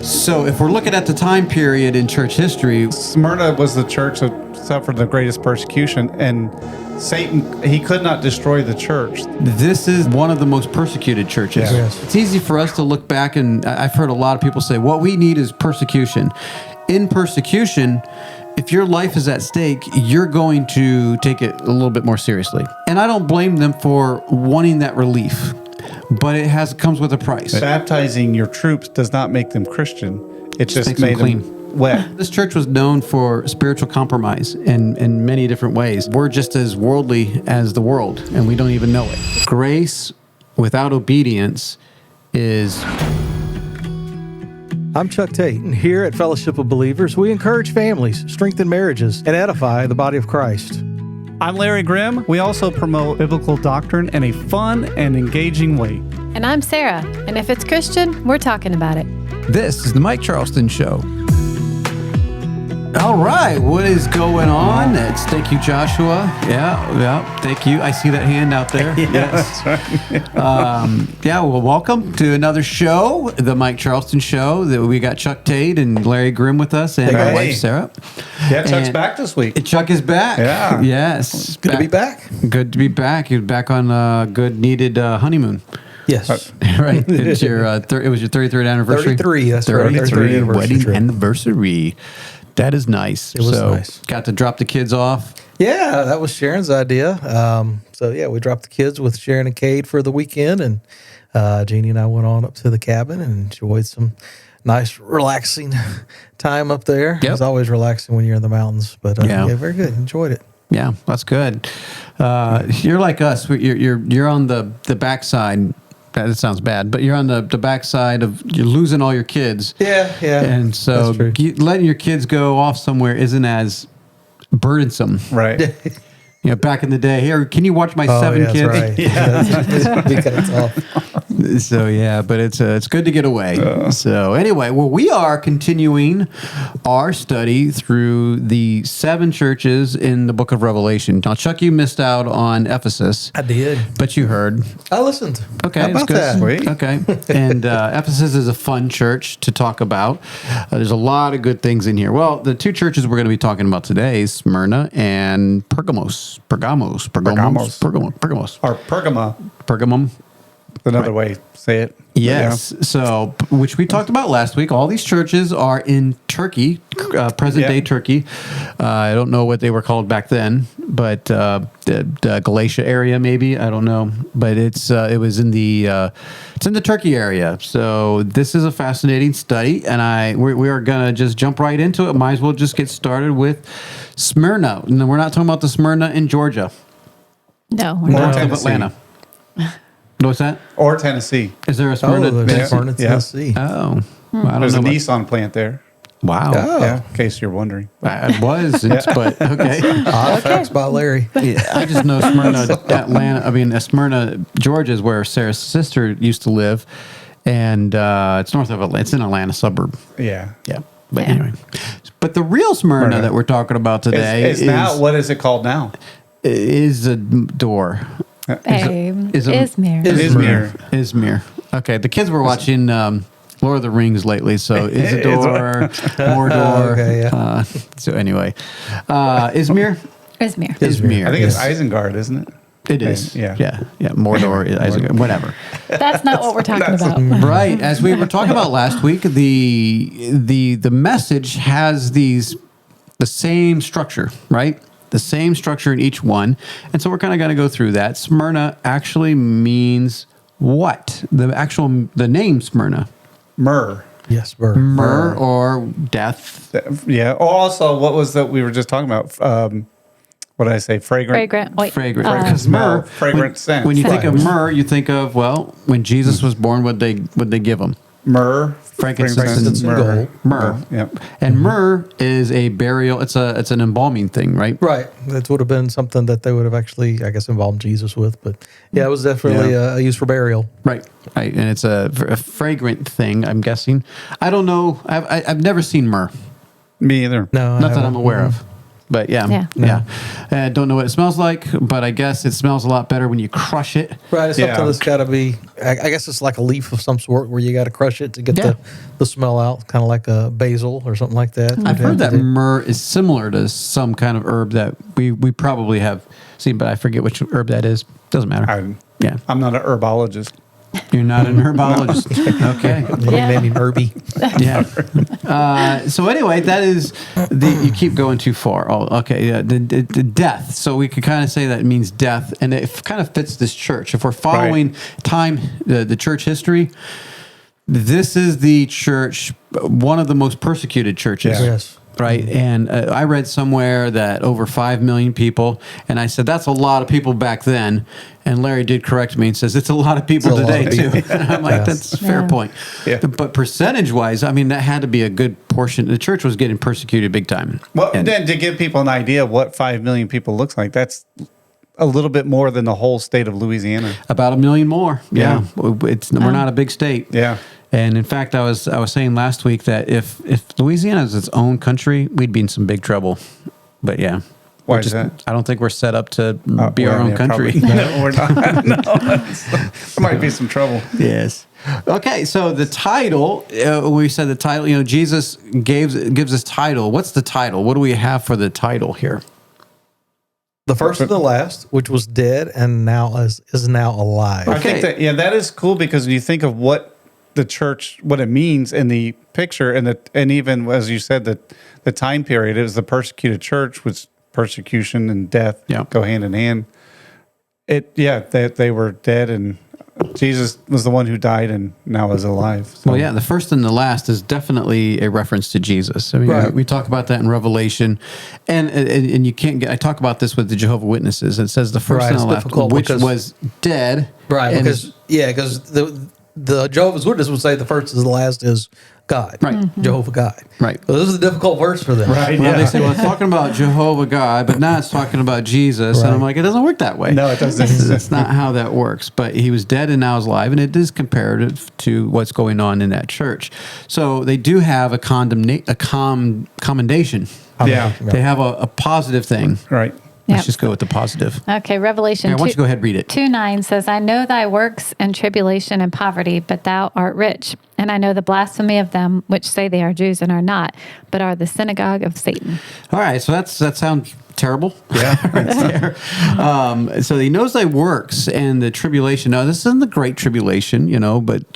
So if we're looking at the time period in church history, Smyrna was the church that suffered the greatest persecution, and Satan, he could not destroy the church. this is one of the most persecuted churches. Yeah. Yes. It's easy for us to look back, and I've heard a lot of people say, what we need is persecution. In persecution, if your life is at stake, you're going to take it a little bit more seriously. And I don't blame them for wanting that relief, but it comes with a price. Baptizing your troops does not make them Christian. It just makes them made them wet. This church was known for spiritual compromise in many different ways. We're just as worldly as the world, and we don't even know it. Grace without obedience is... I'm Chuck Tate, and here at Fellowship of Believers, we encourage families, strengthen marriages, and edify the body of Christ. I'm Larry Grim. We also promote biblical doctrine in a fun and engaging way. And I'm Sarah, and if it's Christian, we're talking about it. This is the Mike Charleston Show. All right, what is going on? Thank you, Joshua. Yeah, thank you. I see that hand out there. Yes. That's right. Well, welcome to another show, the Mike Charleston Show. We got Chuck Tate and Larry Grim with us, and our wife, Sarah. Yeah, Chuck's And back this week. Chuck is back. Yeah. Yes. Good to be back. Good to be back. He's back on a good, needed honeymoon. Yes. Right. It's your, it was your 33rd anniversary? 33, that's right. 33 wedding trip. anniversary. That is nice. It was nice. Got to drop the kids off. Yeah, that was Sharon's idea. We dropped the kids with Sharon and Cade for the weekend, and Jeannie and I went on up to the cabin and enjoyed some nice, relaxing time up there. Yep. It's always relaxing when you're in the mountains, but very good. Enjoyed it. Yeah, that's good. You're like us. You're on the backside. That sounds bad, but you're on the backside of you're losing all your kids. Yeah. And so letting your kids go off somewhere isn't as burdensome. Right. You know, back in the day, here, can you watch my 7 kids? Right. Yeah. So yeah, but it's good to get away. So anyway, we are continuing our study through the 7 churches in the book of Revelation. Now, Chuck, you missed out on Ephesus. I did. But you heard. I listened. Okay, How about that? Sweet. Okay, and Ephesus is a fun church to talk about. There's a lot of good things in here. Well, the 2 churches we're going to be talking about today is Smyrna and Pergamos. Or Pergamum. another way to say it. Yes. Yeah. So, which we talked about last week. All these churches are in Turkey, present-day Turkey. I don't know what they were called back then, but the Galatia area, maybe. I don't know, but it was in the Turkey area. So this is a fascinating study, and we are gonna just jump right into it. Might as well just get started with Smyrna. And we're not talking about the Smyrna in Georgia, No, we're north not. of Atlanta. What's that? Or Tennessee. Is there a Smyrna? there's Smyrna, Tennessee. Oh, well, I don't There's know. a Nissan plant there. Wow. Oh. Yeah, in case you're wondering. It was, but okay. Odd facts about Larry. Yeah, I just know Smyrna, Georgia is where Sarah's sister used to live, and it's north of Atlanta. It's an Atlanta suburb. Yeah. Yeah. But anyway, but the real Smyrna that we're talking about today Is now, what is it called now? is a door. Izmir. Izmir. Okay, the kids were watching Lord of the Rings lately, so Isidore, Mordor. Okay, yeah. So anyway, Izmir. Izmir. I think it's Isengard, isn't it? It is. Yeah. Mordor, Isengard, whatever. That's not what we're talking about. Right. As we were talking about last week, the message has the same structure, right? The same structure in each one. And so we're kind of going to go through that. Smyrna actually means what? The name Smyrna. Myrrh. Yes, Burr. Myrrh or death. Yeah. Oh, also, what was that we were just talking about? What did I say? Fragrant. Fragrant. Fragrant smell. Fragrant scent. When you think of myrrh, you think of, when Jesus was born, what'd they give him? Myrrh. Frankincense and gold. Myrrh. Yep. And myrrh is a burial. It's an embalming thing, right? Right. That would have been something that they would have actually, I guess, embalmed Jesus with. But yeah, it was definitely used for burial. Right. And it's a fragrant thing, I'm guessing. I don't know. I've never seen myrrh. Me either. No, Not that I'm aware of. But yeah. I don't know what it smells like, but I guess it smells a lot better when you crush it. Right, it's something that's got to be. I guess it's like a leaf of some sort where you got to crush it to get the smell out, kind of like a basil or something like that. I've heard that myrrh is similar to some kind of herb that we probably have seen, but I forget which herb that is. Doesn't matter. I'm not an herbologist. You're not an herbologist. Okay. Maybe Herbie. Yeah. So anyway, that is you keep going too far. Oh, okay. Yeah. The death. So we could kind of say that it means death, and it kind of fits this church. If we're following time, the church history, this is the church, one of the most persecuted churches. Yes. Right. And I read somewhere that over 5 million people, and I said, that's a lot of people back then. And Larry did correct me and says, it's a lot of people today, too. And I'm like, that's a fair point. Yeah. But percentage-wise, I mean, that had to be a good portion. The church was getting persecuted big time. Well, then to give people an idea of what 5 million people looks like, that's a little bit more than the whole state of Louisiana. About 1 million more. Yeah. We're not a big state. Yeah. And in fact, I was saying last week that if Louisiana is its own country, we'd be in some big trouble. But yeah. Why is that? I don't think we're set up to be our own country. No, we're not. No, there might be some trouble. Yes. Okay, so the title, we said the title, Jesus gives us title. What's the title? What do we have for the title here? The first and the last, which was dead and now is now alive. I think that is cool because when you think of what the church, what it means in the picture, and even as you said, that the time period, it was the persecuted church, which persecution and death go hand in hand. They were dead, and Jesus was the one who died and now is alive. So. Well, the first and the last is definitely a reference to Jesus. I mean, we talk about that in Revelation, and you can't get. I talk about this with the Jehovah's Witnesses. It says the first and the last, which was dead. Right, because the Jehovah's Witnesses would say the first and the last is God, right? Mm-hmm. Jehovah God, right? So this is a difficult verse for them, right? Well, they say, well, it's talking about Jehovah God, but now it's talking about Jesus, and I'm like, it doesn't work that way. No, it doesn't. That's not how that works. But he was dead and now is alive, and it is comparative to what's going on in that church. So they do have a commendation. Yeah, they have a positive thing, right? Let's just go with the positive. Okay, Revelation 2, why don't you go ahead and read it? 2:9 says, I know thy works and tribulation and poverty, but thou art rich. And I know the blasphemy of them which say they are Jews and are not, but are the synagogue of Satan. All right, so that sounds terrible. Yeah. Right there. So he knows thy works and the tribulation. Now, this isn't the great tribulation, but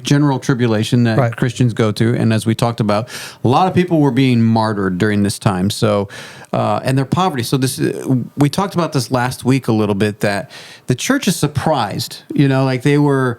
general tribulation that Christians go to. And as we talked about, a lot of people were being martyred during this time. So, and their poverty. So we talked about this last week a little bit, that the church is surprised, like they were.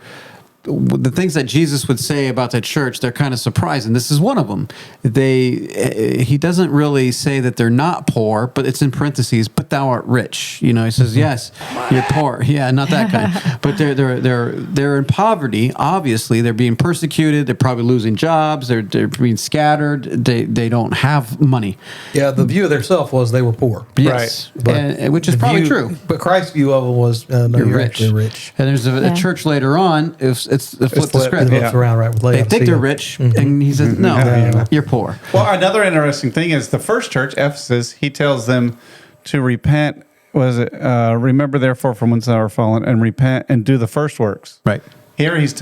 The things that Jesus would say about the church, they're kind of surprised, and this is one of them. He doesn't really say that they're not poor, but it's in parentheses. But thou art rich. He says, yes, you're poor. Yeah, not that kind. But they're in poverty. Obviously, they're being persecuted. They're probably losing jobs. They're being scattered. They don't have money. Yeah, the view of themselves was they were poor. Yes, right. Which is probably true. But Christ's view of them was you're rich. And there's a church later on. It's the flip the script. It looks around right with they think they're rich, and he says, no, you're poor. Well, another interesting thing is the first church, Ephesus, he tells them to repent. Remember therefore from whence thou art fallen, and repent and do the first works. Right. Here he's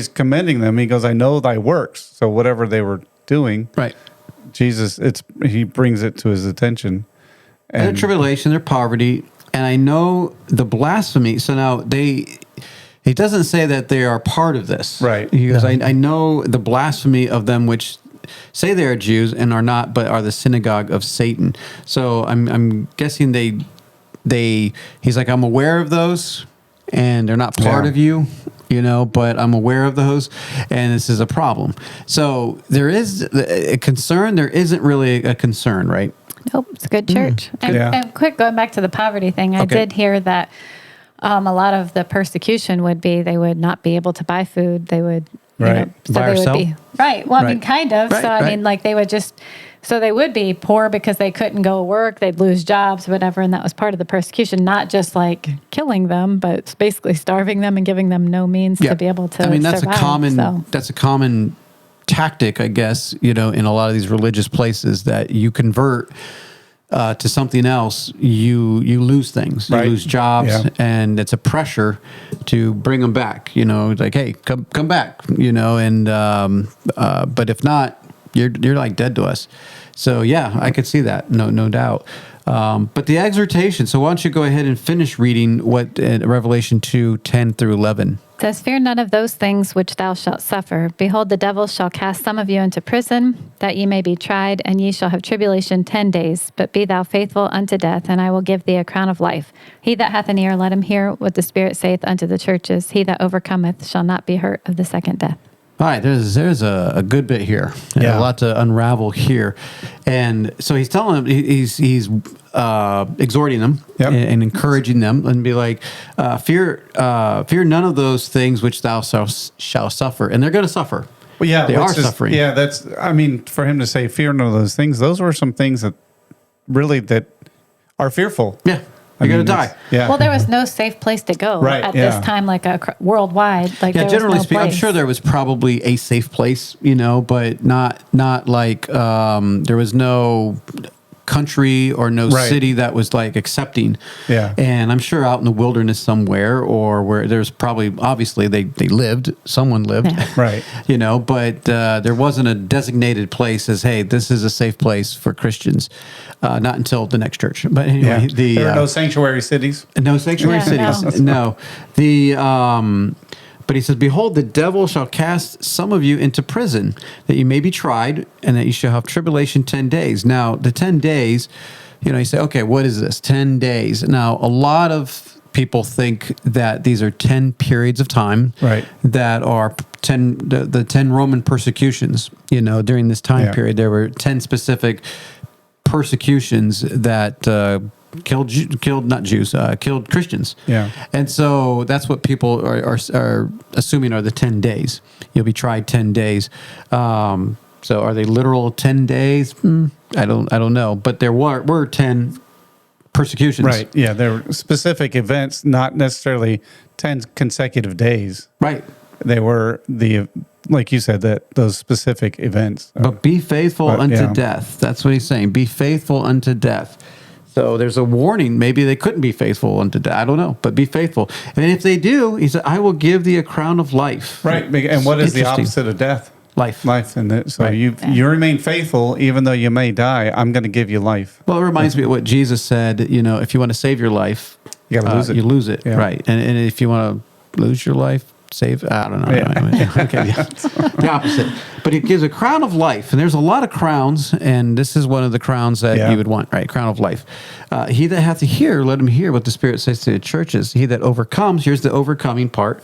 commending them. He goes, I know thy works. So whatever they were doing, right. Jesus, he brings it to his attention. And their tribulation, their poverty, and I know the blasphemy. So now he doesn't say that they are part of this. Right. He goes, I know the blasphemy of them which say they are Jews and are not, but are the synagogue of Satan. So I'm guessing he's like, I'm aware of those, and they're not part of you, but I'm aware of those, and this is a problem. So there is a concern. There isn't really a concern, right? Nope, it's a good church. And quick, going back to the poverty thing, I did hear that a lot of the persecution would be they would not be able to buy food. They would, buy or sell? Right. Well, I mean, kind of. Right, so, I mean, like they would they would be poor because they couldn't go work. They'd lose jobs, whatever. And that was part of the persecution, not just like killing them, but basically starving them and giving them no means to be able to that's survive. That's a common tactic, I guess, in a lot of these religious places that you convert to something else, you lose things. You Right. lose jobs, Yeah. and it's a pressure to bring them back. It's like, hey, come back. And but if not, you're like dead to us. So yeah, I could see that. No doubt. But the exhortation. So why don't you go ahead and finish reading what Revelation 2:10 through 11. It says, "Fear none of those things which thou shalt suffer. Behold, the devil shall cast some of you into prison, that ye may be tried, and ye shall have tribulation 10 days. But be thou faithful unto death, and I will give thee a crown of life. He that hath an ear, let him hear what the Spirit saith unto the churches. He that overcometh shall not be hurt of the second death." All right, there's a good bit here, and a lot to unravel here, and so he's telling them, he's exhorting them and encouraging them, and be like, fear none of those things which thou shall suffer, and they're going to suffer. Well, yeah, they are suffering. Yeah, for him to say, "Fear none of those things." Those were some things that are fearful. Yeah. You're going to die. Yeah. Well, there was no safe place to go at this time, like worldwide. Like, yeah, there generally was no speaking, I'm place. sure there was probably a safe place, but not like there was no country or no city that was like accepting. Yeah. And I'm sure out in the wilderness somewhere, or where there's probably, obviously they lived, someone lived. Yeah. Right. But there wasn't a designated place as, hey, this is a safe place for Christians. Not until the next church. But anyway, there were no sanctuary cities. No sanctuary cities. No. But he says, "Behold, the devil shall cast some of you into prison, that you may be tried, and that you shall have tribulation 10 days. Now, the 10 days, you say, okay, what is this? 10 days. Now, a lot of people think that these are 10 periods of time that are the 10 Roman persecutions. During this time period, there were 10 specific persecutions that killed Christians. Yeah. And so that's what people are assuming are the 10 days. You'll be tried 10 days. So are they literal 10 days? I don't know. But there were 10 persecutions. Right. Yeah. There were specific events, not necessarily 10 consecutive days. Right. They were like you said, those specific events. But be faithful unto death. That's what he's saying. Be faithful unto death. So there's a warning. Maybe they couldn't be faithful unto death. I don't know. But be faithful. And if they do, he said, "I will give thee a crown of life." Right. And what is the opposite of death? Life. Life. And so you remain faithful, even though you may die. I'm going to give you life. Well, it reminds me of what Jesus said. If you want to save your life, you got to lose it. You lose it. Yeah. Right. And if you want to lose your life, I don't know. The opposite. But he gives a crown of life, and there's a lot of crowns, and this is one of the crowns that you would want, right? Crown of life. He that hath to hear, let him hear what the Spirit says to the churches. He that overcomes, here's the overcoming part,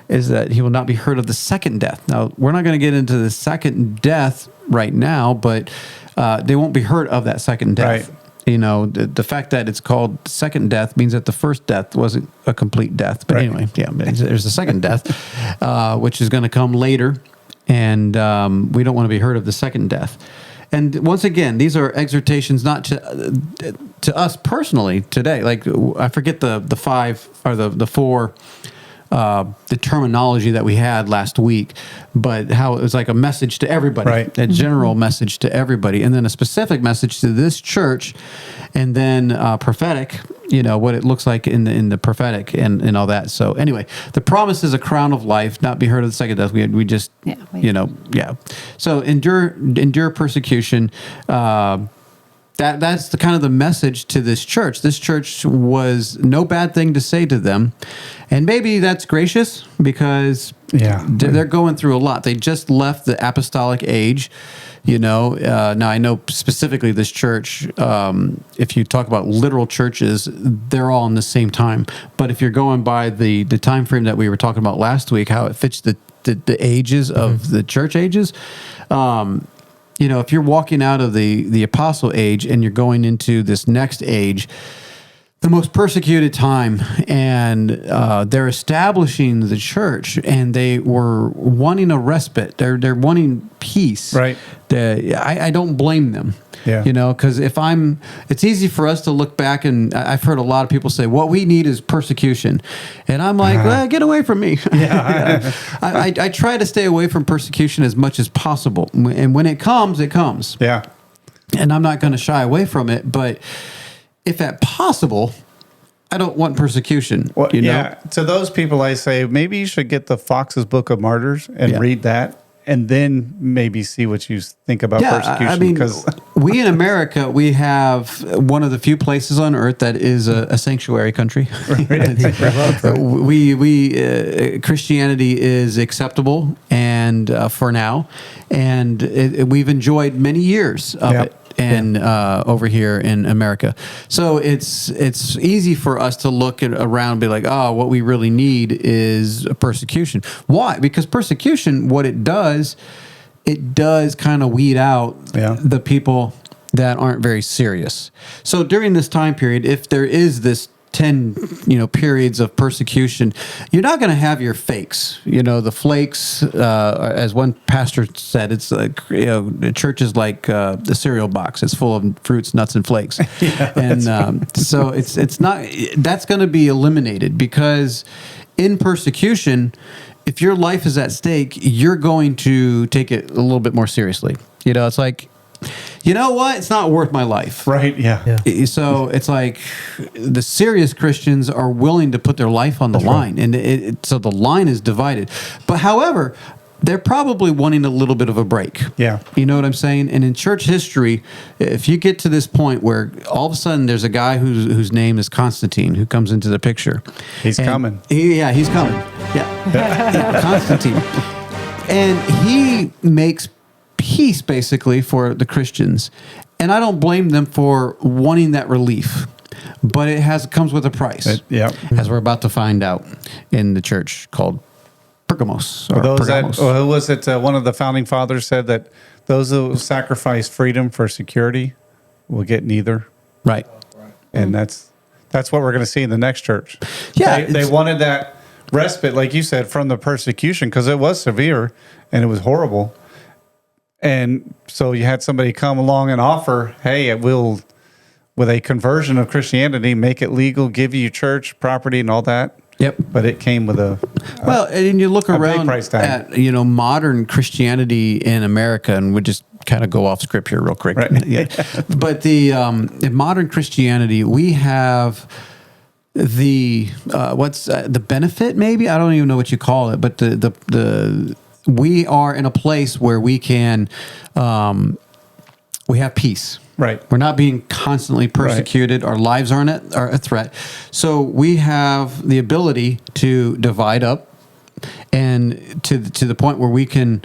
is that he will not be hurt of the second death. Now, we're not going to get into the second death right now, but they won't be hurt of that second death. Right. The fact that it's called second death means that the first death wasn't a complete death. But anyway, there's a second death, which is going to come later. And we don't want to be hurt of the second death. And once again, these are exhortations not to us personally today. Like, I forget the five or the four the terminology that we had last week, but how it was like a message to everybody, a general message to everybody, and then a specific message to this church, and then prophetic, what it looks like in the prophetic and all that. So anyway, the promise is a crown of life, not be hurt of the second death. We just, So endure persecution. That's the kind of the message to this church. This church was no bad thing to say to them. And maybe that's gracious because they're going through a lot. They just left the apostolic age, Now, I know specifically this church, if you talk about literal churches, they're all in the same time. But if you're going by the time frame that we were talking about last week, how it fits the ages of the church ages, if you're walking out of the apostle age and you're going into this next age, the most persecuted time, and they're establishing the church, and they were wanting a respite. They're wanting peace. Right. I don't blame them. Yeah. Because it's easy for us to look back, and I've heard a lot of people say, what we need is persecution. And I'm like, well, get away from me. Yeah. I try to stay away from persecution as much as possible. And when it comes, it comes. Yeah. and I'm not going to shy away from it, but if at possible, I don't want persecution. Well, you know? yeah. To those people, I say maybe you should get the Fox's Book of Martyrs and read that, and then maybe see what you think about persecution. I mean, because we in America, we have one of the few places on earth that is a sanctuary country. Christianity is acceptable, and for now, and we've enjoyed many years of it. And over here in America, so it's easy for us to look around and be like, oh, what we really need is persecution. Why? Because persecution, what it does kind of weed out the people that aren't very serious. So during this time period, if there is this 10 periods of persecution, you're not going to have your fakes, the flakes, as one pastor said. It's like the church is like the cereal box. It's full of fruits, nuts, and flakes. So it's not, that's going to be eliminated, because in persecution, if your life is at stake, you're going to take it a little bit more seriously. It's like, you know what? It's not worth my life. Right, yeah. So it's like the serious Christians are willing to put their life on the line. Right. And so the line is divided. But however, they're probably wanting a little bit of a break. Yeah. You know what I'm saying? And in church history, if you get to this point where all of a sudden there's a guy whose name is Constantine who comes into the picture. He's coming. He's coming. Yeah. Constantine. And he makes peace basically for the Christians, and I don't blame them for wanting that relief, but it comes with a price. As we're about to find out in the church called Pergamos. Or Pergamos. Who was it? One of the founding fathers said that those who sacrifice freedom for security will get neither. Right. And that's what we're going to see in the next church. Yeah, they wanted that respite, like you said, from the persecution, because it was severe and it was horrible. And so you had somebody come along and offer, hey, it will, with a conversion of Christianity, make it legal, give you church property and all that. Yep. But it came with and you look around at modern Christianity in America, and we just kind of go off script here real quick. Right. But in modern Christianity, we have the the benefit, maybe, I don't even know what you call it, but the we are in a place where we can, we have peace. Right. We're not being constantly persecuted. Right. Our lives aren't a threat. So we have the ability to divide up, and to the point where we can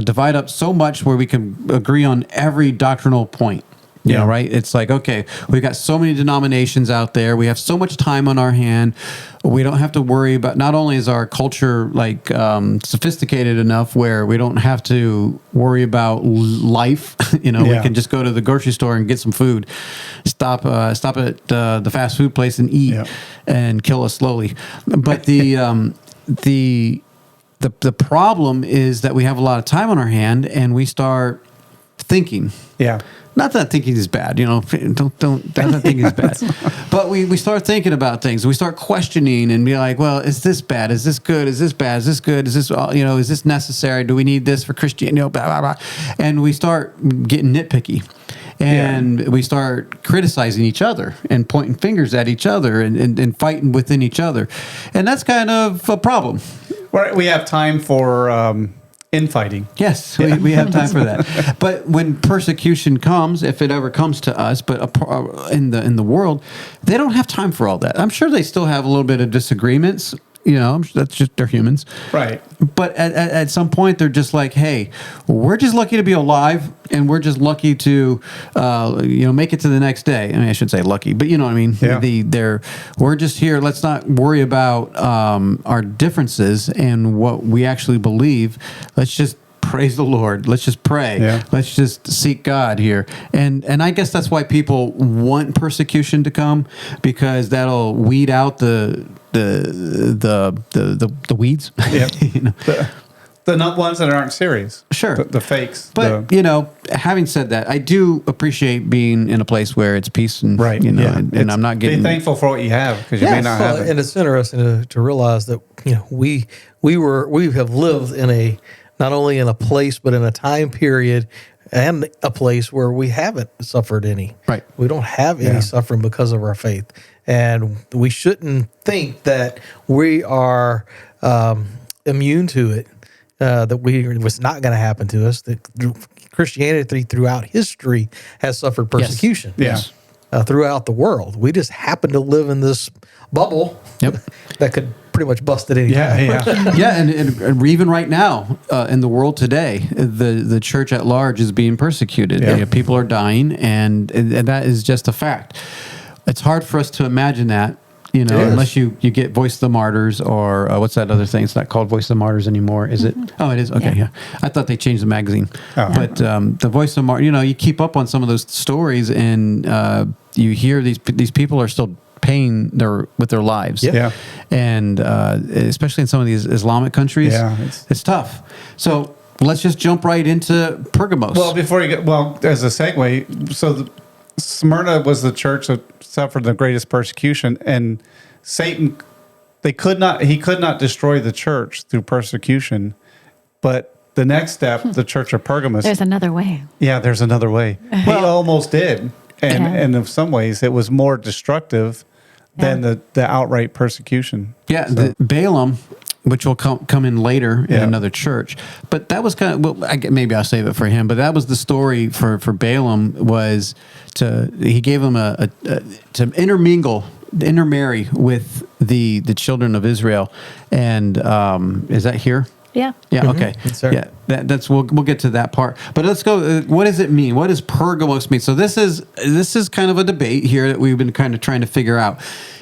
divide up so much where we can agree on every doctrinal point. You know, right? It's like, okay, we've got so many denominations out there. We have so much time on our hand. We don't have to worry about, not only is our culture like sophisticated enough where we don't have to worry about life. We can just go to the grocery store and get some food, stop at the fast food place and eat and kill us slowly. But the problem is that we have a lot of time on our hand, and we start thinking. Yeah. Not that thinking is bad, don't think is bad. But we start thinking about things. We start questioning and be like, well, is this bad? Is this good? Is this bad? Is this good? Is this, is this necessary? Do we need this for Christianity? Blah, blah, blah. And we start getting nitpicky. And we start criticizing each other and pointing fingers at each other and fighting within each other. And that's kind of a problem. We have time for infighting. Yes, we have time for that. But when persecution comes, if it ever comes to us, but in the world, they don't have time for all that. I'm sure they still have a little bit of disagreements. That's just, they're humans. Right. But at some point, they're just like, hey, we're just lucky to be alive, and we're just lucky to, make it to the next day. I mean, I should say lucky, but you know what I mean? Yeah. We're just here. Let's not worry about our differences and what we actually believe. Let's just praise the Lord. Let's just pray. Yeah. Let's just seek God here. And I guess that's why people want persecution to come, because that'll weed out the weeds. Yep. The not ones that aren't serious. Sure. The fakes. But, having said that, I do appreciate being in a place where it's peace and, and I'm not getting... Be thankful for what you have, because you may not have it. And it's interesting to realize that, we have lived in not only in a place, but in a time period and a place where we haven't suffered any. Right. We don't have any suffering because of our faith. And we shouldn't think that we are immune to it, that was not going to happen to us. That Christianity throughout history has suffered persecution. Yes. Throughout the world. We just happen to live in this bubble that could pretty much bust at any time. Yeah, and even right now in the world today, the church at large is being persecuted. Yeah. You know, people are dying, and that is just a fact. It's hard for us to imagine that, you know, unless you get Voice of the Martyrs or what's that other thing? It's not called Voice of the Martyrs anymore, is it? Oh, it is? Okay, yeah. I thought they changed the magazine. But the Voice of the Martyrs, you know, you keep up on some of those stories, and you hear these people are still paying with their lives. Yeah. And especially in some of these Islamic countries, it's tough. So let's just jump right into Pergamos. Well, before you get, as a segue, so Smyrna was the church that suffered the greatest persecution, and Satan, he could not destroy the church through persecution, but the next step, the church of Pergamos. There's another way. Yeah, there's another way. He almost did. And in some ways, it was more destructive than the outright persecution. Yeah, the Balaam, which will come in later in another church. But that was kind of, maybe I'll save it for him, but that was the story for Balaam, was he gave him to intermarry with the children of Israel. And is that here? Yeah. Yeah. Okay. Yes, sir. Yeah. That's we'll get to that part. But let's go. What does it mean? What does Pergamos mean? So this is kind of a debate here that we've been kind of trying to figure out.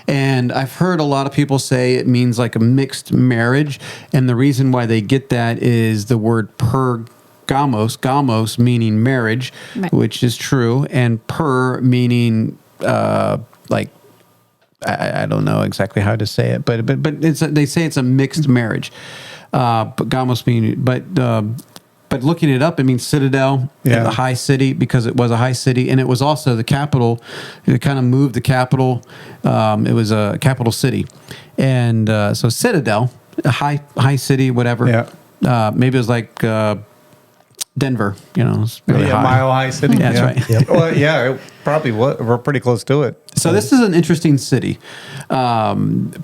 And I've heard a lot of people say it means like a mixed marriage, and the reason why they get that is the word gamos meaning marriage, which is true, and meaning like. I don't know exactly how to say it, but they say it's a mixed marriage. But Gamos meaning, but looking it up, it means citadel, the high city, because it was a high city, and it was also the capital. It kind of moved the capital. It was a capital city, and so citadel, a high city, whatever. Yeah. Maybe it was like Denver. You know, it's really high. Mile high city. Yeah, that's right. Yep. Well, yeah, it probably was. We're pretty close to it. So this is an interesting city, Pergamum.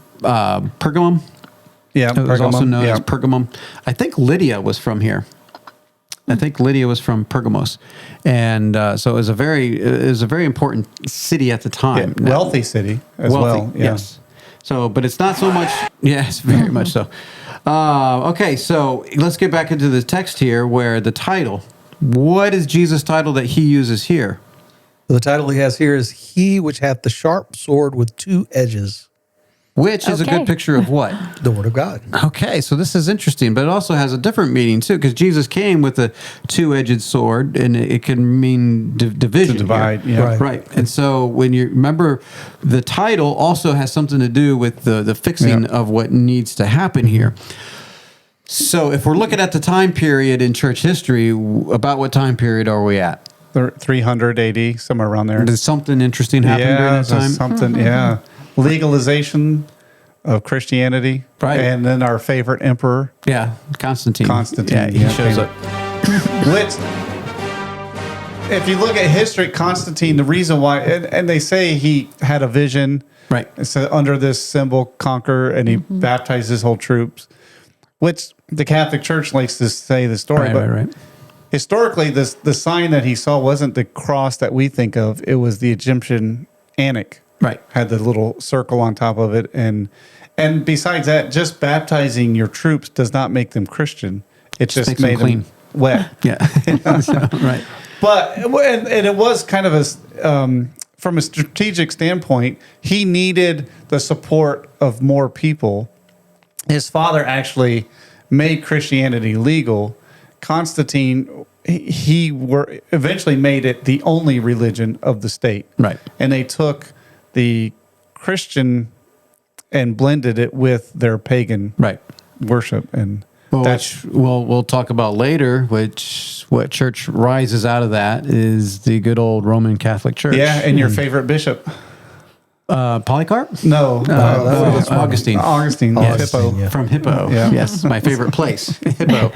Yeah, It was also known as Pergamum. I think Lydia was from here. I think Lydia was from Pergamos, and so it was a very important city at the time. Yeah, wealthy city as well. Yeah. Yes. So, but it's not so much. Yes, very much so. Okay, so let's get back into the text here, where the title. What is Jesus' title that he uses here? The title he has here is "He which hath the sharp sword with two edges," which is a good picture of what? the Word of God. Okay, so this is interesting, but it also has a different meaning too, because Jesus came with a two-edged sword, and it can mean division. To divide, yeah. Right. And so when you remember, the title also has something to do with the fixing of what needs to happen here. So if we're looking at the time period in church history, about what time period are we at? 300 AD, somewhere around there. Did something interesting happen during that time? Something, legalization of Christianity, Right. And then our favorite emperor, Yeah, Constantine. Constantine, Yeah, he yeah, shows up. which, if you look at history, Constantine, the reason why, and they say he had a vision, Right. so under this symbol, conquer, and he baptized his whole troops, which the Catholic Church likes to say the story, but Right. historically, the sign that he saw wasn't the cross that we think of; it was the Egyptian anik. Right. Had the little circle on top of it, and besides that, just baptizing your troops does not make them Christian. It just makes them made clean. them wet. Yeah. Right. But and it was kind of from a strategic standpoint, he needed the support of more people. His father actually made Christianity legal. Constantine, he eventually made it the only religion of the state. Right. And they took the Christian and blended it with their pagan worship, and Which we'll talk about later. What church rises out of that is the good old Roman Catholic Church. Yeah, and your favorite bishop. Polycarp? No, Augustine. Augustine, Yes. Hippo. Yeah. From Hippo. Yeah. Yes, my favorite place. Hippo.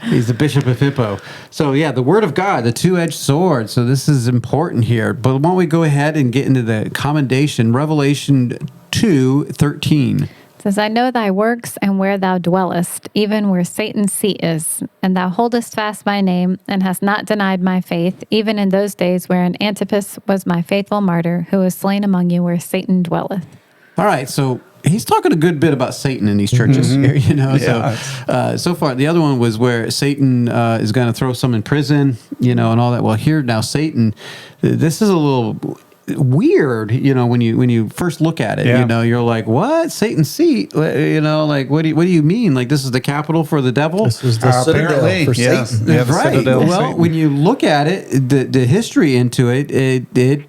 He's the bishop of Hippo. So, yeah, the word of God, the two-edged sword. So this is important here. But why don't we go ahead and get into the commendation, Revelation 2:13. It says, I know thy works and where thou dwellest, even where Satan's seat is. And thou holdest fast my name, and hast not denied my faith, even in those days wherein Antipas was my faithful martyr, who was slain among you where Satan dwelleth. All right, so he's talking a good bit about Satan in these churches here, you know. Yeah. So far, the other one was where Satan is going to throw some in prison, you know, and all that. Well, here now, Satan, this is a little weird, you know, when you first look at it. Yeah. You know, you're like, what? Satan's seat? You know, like what do you mean? Like this is the capital for the devil? This is the citadel Apparently, for yes. Satan. Yeah, the Right. citadel of Well, Satan. when you look at it, the history into it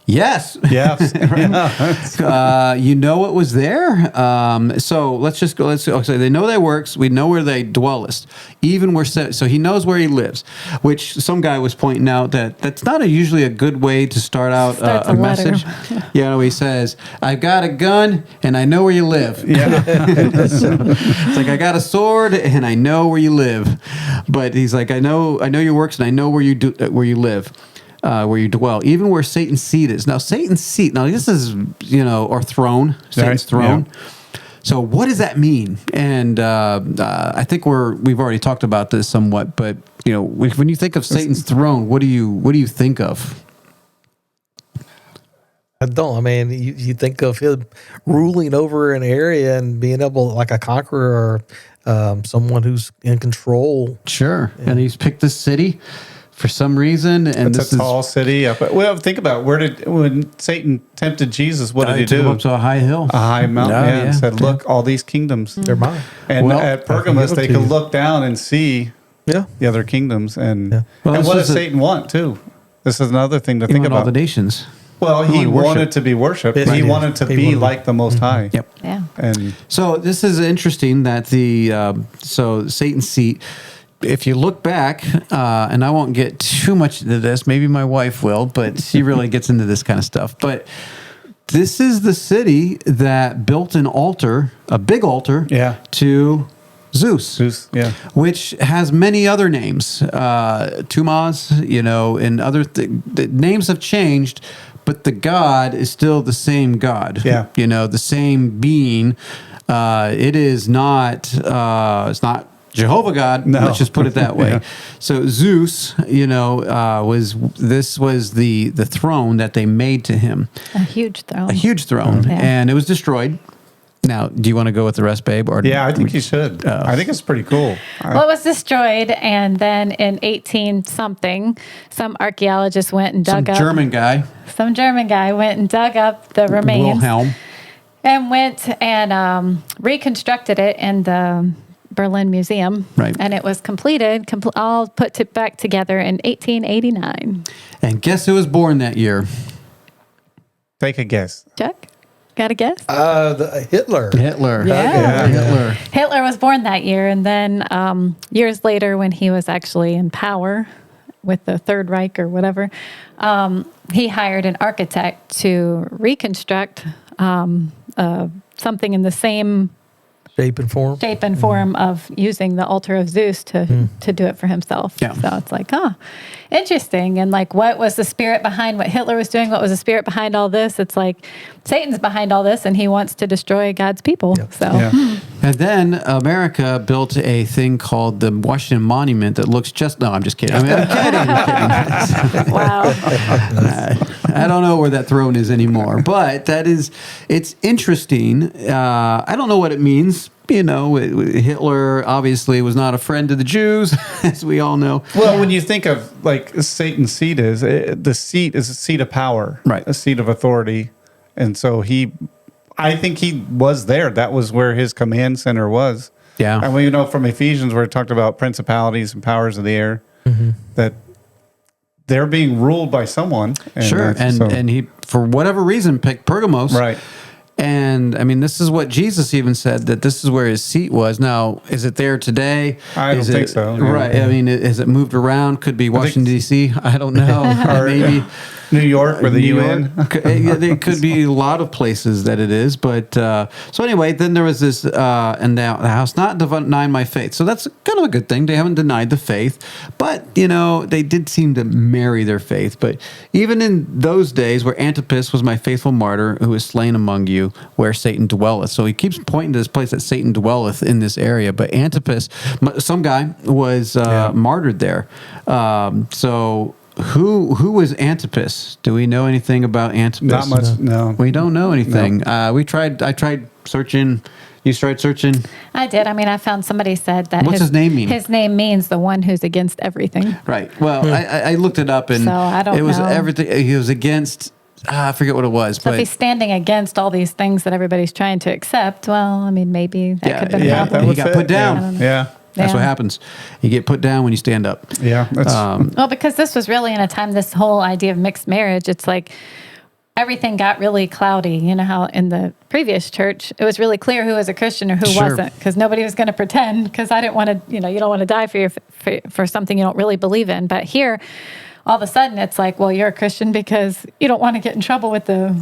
yes. Yes. Yeah. You know what was there. So let's go. So they know their works. We know where they dwellest, even where. So he knows where he lives. Which some guy was pointing out that that's not usually a good way to start out Starts a a letter. message. You know, he says, "I've got a gun and I know where you live." Yeah. It's like I got a sword and I know where you live, but he's like, I know your works and I know where you live. Where you dwell, even where Satan's seat is. Now, Satan's seat. Now, this is or throne, Satan's throne. Yeah. So, what does that mean? And I think we've already talked about this somewhat. But when you think of Satan's throne, what do you think of? I don't. I mean, you think of him ruling over an area and being able, like a conqueror or someone who's in control. Sure. Yeah. And he's picked this city for some reason, and It's a tall city. Well, think about when Satan tempted Jesus, what did he took him do? up to a high hill, A high mountain, and said, "Look, all these kingdoms, They're mine." And Well, at Pergamos, they could look down and see Yeah. the other kingdoms. And Well, and this what was does Satan want too? This is another thing to think all about. the nations. Well, He he wanted worship. wanted to be worshipped. Yes, He he did. wanted to He be wanted- like the Most High. Yep. Yeah. And So this is interesting that so Satan's seat. If you look back, and I won't get too much into this, maybe my wife will, but she really gets into this kind of stuff. But this is the city that built an altar, a big altar, Yeah. to Zeus, yeah. which has many other names, Tumas, and other the names have changed, but the God is still the same God. Yeah. The same being. It is not. It's not Jehovah God. No. Let's just put it that way. Yeah. So Zeus, was the throne that they made to him, A huge throne. a huge throne, Yeah. and it was destroyed. Now, do you want to go with the rest, babe? Or Yeah, I think you should. I think it's pretty cool. Well, it was destroyed, and then in 18-something, some archaeologist went and Some dug up. Some German guy went and dug up the remains Wilhelm. and went and reconstructed it in the Berlin Museum. Right. And it was completed, all put back together in 1889. And guess who was born that year? Take a guess. Chuck, got a guess? Hitler. Hitler. Yeah. Hitler. Hitler was born that year, and then years later, when he was actually in power with the Third Reich or whatever, he hired an architect to reconstruct something in the same Shape and form. of using the altar of Zeus to do it for himself. Yeah. So it's like, interesting. And like, what was the spirit behind what Hitler was doing? What was the spirit behind all this? It's like Satan's behind all this, and he wants to destroy God's people. Yep. So Yeah. And then America built a thing called the Washington Monument that looks no, I'm just kidding. I'm kidding. wow. I don't know where that throne is anymore, but it's interesting. I don't know what it means. Hitler obviously was not a friend to the Jews, as we all know. Well, when you think of like Satan's seat the seat is a seat of power, Right. A seat of authority, and so I think he was there. That was where his command center was. Yeah. And we know from Ephesians where it talked about principalities and powers of the air that they're being ruled by someone. Sure. And he, for whatever reason, picked Pergamos. Right. And I mean, this is what Jesus even said, that this is where his seat was. Now, is it there today? I don't think so. Yeah. Right. I mean, has it moved around? Could be Washington, D.C. I don't know. Or maybe. New York or the New UN. York. Yeah, there could be a lot of places that it is, but so anyway, then there was this, and the house not denied my faith. So that's kind of a good thing. They haven't denied the faith, but they did seem to marry their faith. But even in those days, where Antipas was my faithful martyr, who was slain among you, where Satan dwelleth. So he keeps pointing to this place that Satan dwelleth in this area. But Antipas, some guy, was martyred there. So. Who was Antipas? Do we know anything about Antipas? Not much. No, we don't know anything. No. I tried searching. You tried searching. I did. I mean, I found somebody said that. What's his name mean? His name means the one who's against everything. Right. Well, I looked it up, and So, I don't it was know. everything. He was against. I forget what it was, So if but he's standing against all these things that everybody's trying to accept, well, I mean, maybe that could have been a that problem. he would got fit. put down. I don't know. Yeah. That's what Yeah. happens. You get put down when you stand up. Yeah. That's, Well, because this was really in a time, this whole idea of mixed marriage, it's like everything got really cloudy. You know how in the previous church, it was really clear who was a Christian or who Sure. wasn't, because nobody was going to pretend, because I didn't want to, you don't want to die for something you don't really believe in. But here, all of a sudden, it's like, well, you're a Christian because you don't want to get in trouble with the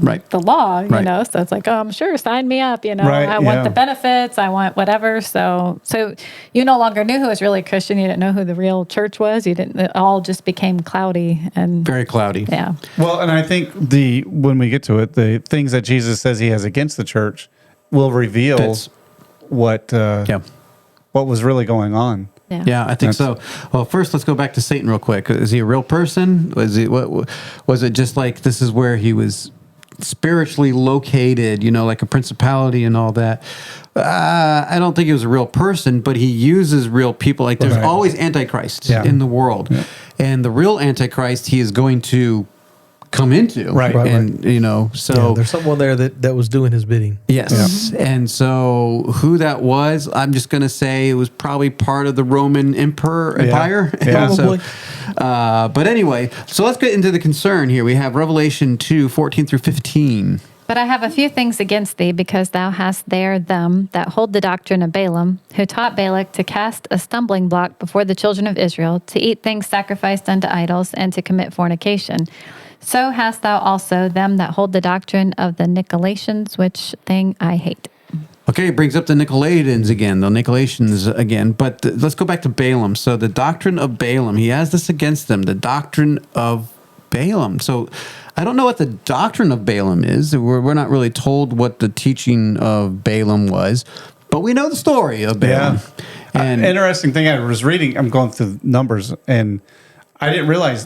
law, Right. So it's like, sure, sign me up, Right, I want yeah. the benefits, I want whatever. So you no longer knew who was really Christian. You didn't know who the real church was. It all just became cloudy and Very cloudy. yeah. well, and I think when we get to it, the things that Jesus says he has against the church will reveal Fits. what was really going on. Yeah, I think so. Well, first, let's go back to Satan real quick. Is he a real person? Was it just like this is where he was spiritually located, like a principality and all that? I don't think he was a real person, but he uses real people. Like there's Right. always antichrists Yeah. in the world. Yeah. And the real antichrist he is going to come into. Right. And, so... there's someone there that was doing his bidding. Yes. Yeah. And so who that was, I'm just going to say it was probably part of the Roman Empire. Yeah. Probably. But anyway, so let's get into the concern here. We have Revelation 2:14 through 15. But I have a few things against thee, because thou hast there them that hold the doctrine of Balaam, who taught Balak to cast a stumbling block before the children of Israel, to eat things sacrificed unto idols, and to commit fornication. So hast thou also them that hold the doctrine of the Nicolaitans, which thing I hate. Okay, it brings up the Nicolaitans again, the Nicolaitans again. But let's go back to Balaam. So the doctrine of Balaam, he has this against them, the doctrine of Balaam. So I don't know what the doctrine of Balaam is. We're not really told what the teaching of Balaam was, but we know the story of Balaam. Yeah. And Interesting thing, I was reading, I'm going through numbers, and I didn't realize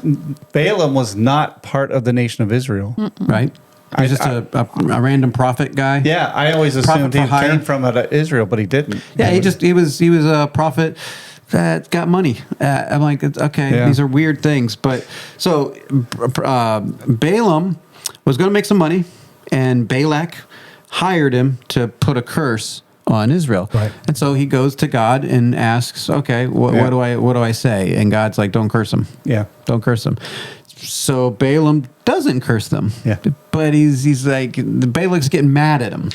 Balaam was not part of the nation of Israel. right? He's just a random prophet guy. Yeah, I always assumed for he hire. came from Israel, but he didn't. Yeah, he was a prophet that got money. I'm like, okay, Yeah. these are weird things. But so Balaam was going to make some money, and Balak hired him to put a curse on Israel. Right. And so he goes to God and asks, okay, what do I say? And God's like, don't curse him. Yeah. Don't curse them. So Balaam doesn't curse them. Yeah. But he's like, Balak's getting mad at him.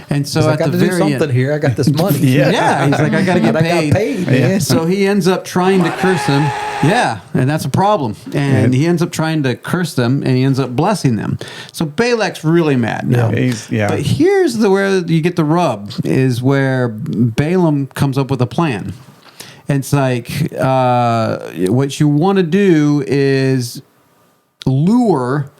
And so I at got the to do very something end, here. I got this money. yeah, he's like, I got to get I got paid. paid, man. So he ends up trying to curse them. Yeah, and that's a problem. And he ends up trying to curse them, and he ends up blessing them. So Balak's really mad now. But here's where you get the rub, is where Balaam comes up with a plan. It's like, what you want to do is lure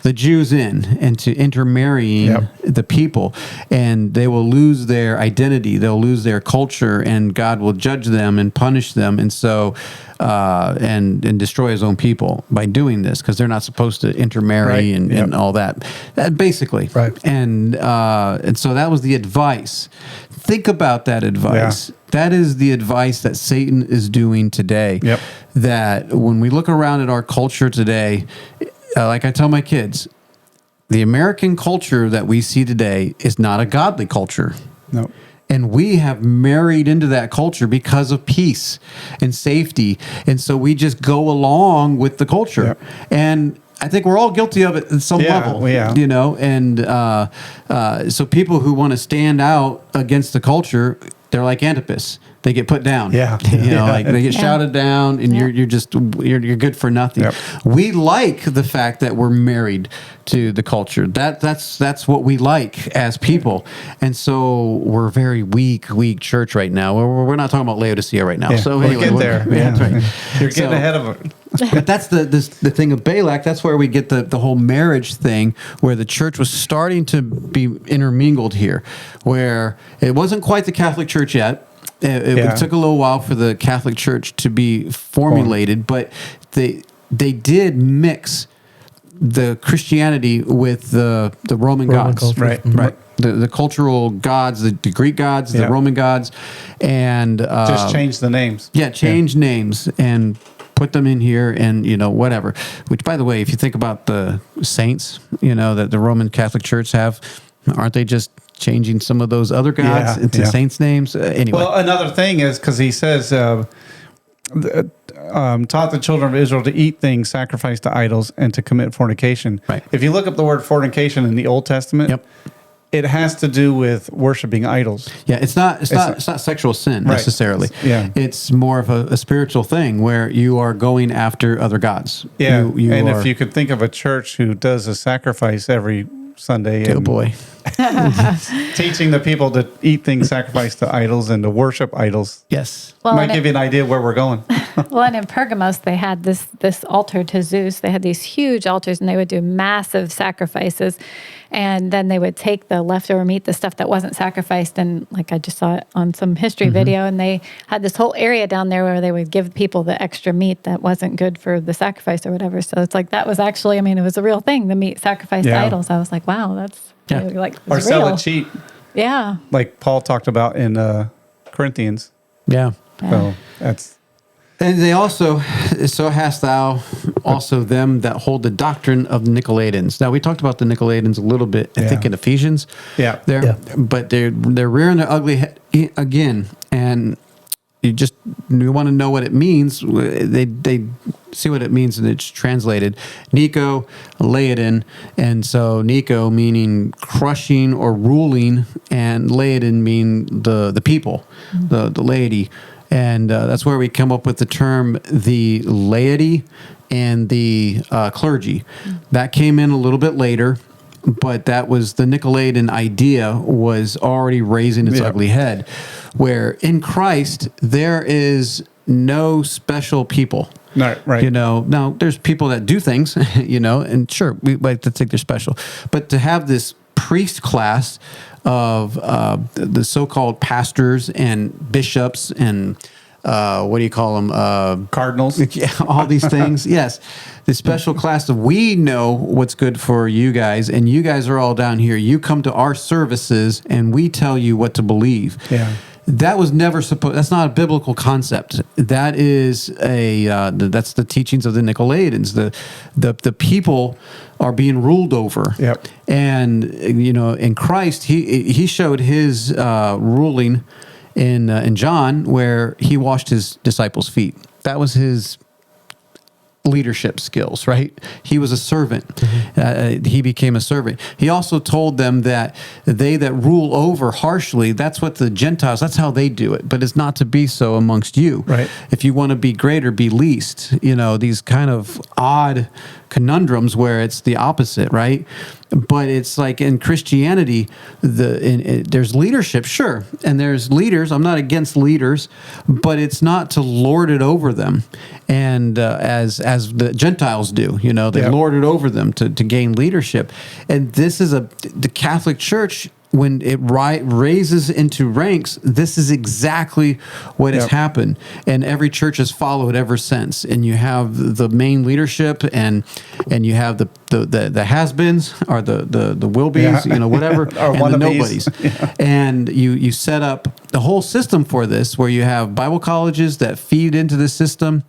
the Jews in and to intermarrying the people, and they will lose their identity, they'll lose their culture, and God will judge them and punish them, and so and destroy his own people by doing this, because they're not supposed to intermarry and all that. Basically. Right. And so that was the advice. Think about that advice. Yeah. That is the advice that Satan is doing today. Yep. That when we look around at our culture today, like I tell my kids, the American culture that we see today is not a godly culture. No. And we have married into that culture because of peace and safety. And so we just go along with the culture. Yep. And I think we're all guilty of it at some level, and so people who want to stand out against the culture, they're like Antipas. they get put down. Yeah. Like they get shouted down, and you're good for nothing. Yep. We like the fact that we're married to the culture. That's what we like as people, and so we're a very weak church right now. We're not talking about Laodicea right now. Yeah. So We'll anyway, get there. that's right. You're getting ahead of it. But that's the thing of Balak. That's where we get the whole marriage thing, where the church was starting to be intermingled here, where it wasn't quite the Catholic Church yet. It took a little while for the Catholic Church to be formulated, but they did mix the Christianity with the Roman gods, culture. Right. Mhm. right. The cultural gods, the Greek gods, the Roman gods, and Just change the names. change names and put them in here, and whatever. Which, by the way, if you think about the saints, that the Roman Catholic Church have, aren't they just changing some of those other gods into saints' names? Anyway. Well, another thing is because he says, taught the children of Israel to eat things sacrificed to idols and to commit fornication. Right. If you look up the word fornication in the Old Testament, it has to do with worshiping idols. Yeah, it's not sexual sin necessarily. Yeah. It's more of a spiritual thing where you are going after other gods. Yeah, and are, if you could think of a church who does a sacrifice every Sunday, oh boy, teaching the people to eat things sacrificed to idols and to worship idols. yes. Well, Might give you an idea where we're going. Well, and in Pergamos, they had this altar to Zeus. They had these huge altars, and they would do massive sacrifices. And then they would take the leftover meat, the stuff that wasn't sacrificed, and like I just saw it on some history video, and they had this whole area down there where they would give people the extra meat that wasn't good for the sacrifice or whatever. So it's like that was actually, it was a real thing, the meat sacrificed to idols. I was like, wow, that's really, like, Or it's sell real. it cheap, Yeah. like Paul talked about in Corinthians. Yeah. So that's And they also, so hast thou also them that hold the doctrine of the Nicolaitans. Now, we talked about the Nicolaitans a little bit, I think, in Ephesians. Yeah. But they're rearing their ugly head again. And you want to know what it means. They see what it means, and it's translated. Nico, Laodin. And so Nico meaning crushing or ruling, and Laodin mean the people, the laity. And that's where we come up with the term the laity and the clergy. That came in a little bit later, but that was the Nicolaitan idea was already raising its ugly head, where in Christ there is no special people. Right. Now there's people that do things, and sure, we like to think they're special, but to have this priest class of the so-called pastors and bishops and what do you call them? Cardinals. Yeah, all these things. Yes, the special class of we know what's good for you guys, and you guys are all down here. You come to our services, and we tell you what to believe. Yeah. That was never supposed. That's not a biblical concept. That is that's the teachings of the Nicolaitans. The people are being ruled over. Yep. And in Christ, he showed his ruling in John, where he washed his disciples' feet. That was his leadership skills, right? He was a servant. He became a servant. He also told them that they that rule over harshly, that's what the Gentiles, that's how they do it, but it's not to be so amongst you. Right. If you want to be greater, be least. These kind of odd conundrums where it's the opposite, right? But it's like in Christianity, there's leadership, sure, and there's leaders. I'm not against leaders, but it's not to lord it over them, and as the Gentiles do, they lord it over them to gain leadership. And this is the Catholic Church. When it raises into ranks, this is exactly what has happened, and every church has followed ever since. And you have the main leadership, and you have the has-beens or the will-be's, whatever, and the nobodies. And you set up the whole system for this, where you have Bible colleges that feed into the system.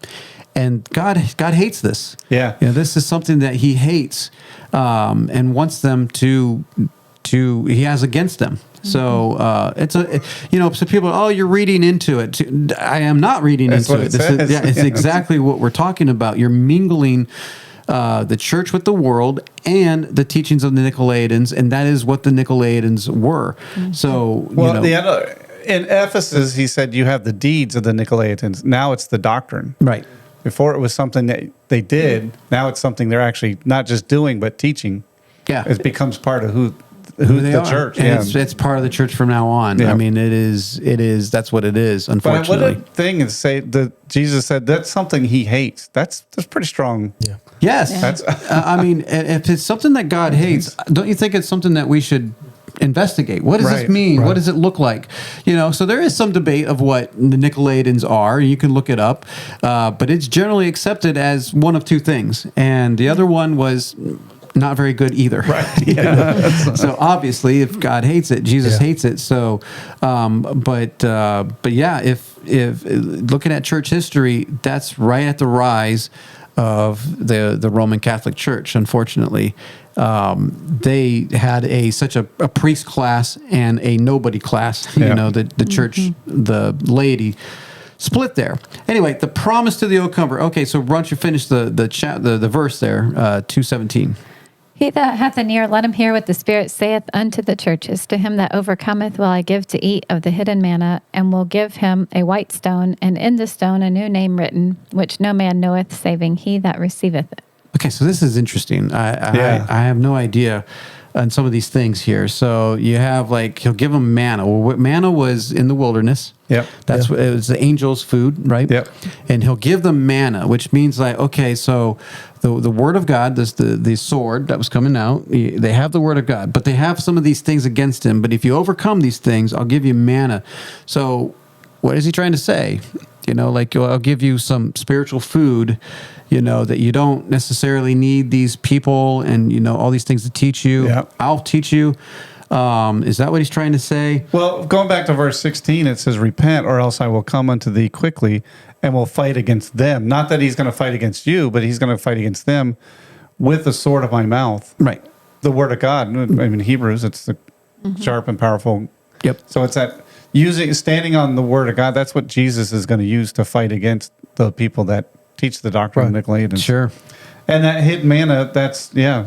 And God hates this. Yeah, this is something that He hates, and wants them to he has against them. So so people, you're reading into it. I am not reading into it. It's exactly what we're talking about. You're mingling the church with the world and the teachings of the Nicolaitans, and that is what the Nicolaitans were. So, in Ephesus, he said, you have the deeds of the Nicolaitans. Now it's the doctrine. Right. Before it was something that they did. Now it's something they're actually not just doing, but teaching. Yeah. It becomes part of who they the are. church. And it's part of the church from now on. Yeah. I mean, it is, that's what it is, But unfortunately. what a thing is say that Jesus said that's something he hates. That's pretty strong. Yeah. Yes. Yeah. That's I mean, if it's something that God hates, don't you think it's something that we should investigate? What does this Right, mean? right. What does it look like? So there is some debate of what the Nicolaitans are. You can look it up, but it's generally accepted as one of two things, and the other one was not very good either. right. Yeah. So obviously, if God hates it, Jesus Yeah. hates it. So, but yeah, if looking at church history, that's right at the rise of the Roman Catholic Church. Unfortunately, they had such a priest class and a nobody class. Yeah. The church, the laity split there. Anyway, the promise to the overcomer. Okay, so why don't you finish the verse there, 2:17. He that hath an ear, let him hear what the Spirit saith unto the churches. To him that overcometh will I give to eat of the hidden manna, and will give him a white stone, and in the stone a new name written, which no man knoweth, saving he that receiveth it. Okay, so this is interesting. Yeah. I have no idea on some of these things here. So you have he'll give them manna. Well, manna was in the wilderness. Yep. That's what it was, the angel's food, right? Yep. And he'll give them manna, which means okay, so the word of God, this the sword that was coming out, they have the word of God, but they have some of these things against him. But if you overcome these things, I'll give you manna. So what is he trying to say? I'll give you some spiritual food, that you don't necessarily need these people and, all these things to teach you. Yeah. I'll teach you. Is that what he's trying to say? Well, going back to verse 16, it says, repent, or else I will come unto thee quickly and will fight against them. Not that he's going to fight against you, but he's going to fight against them with the sword of my mouth. Right. The word of God. I mean, Hebrews, it's the sharp and powerful. Yep. So it's that standing on the word of God. That's what Jesus is going to use to fight against the people that teach the doctrine of Nicolaitans. Sure. And that hidden manna,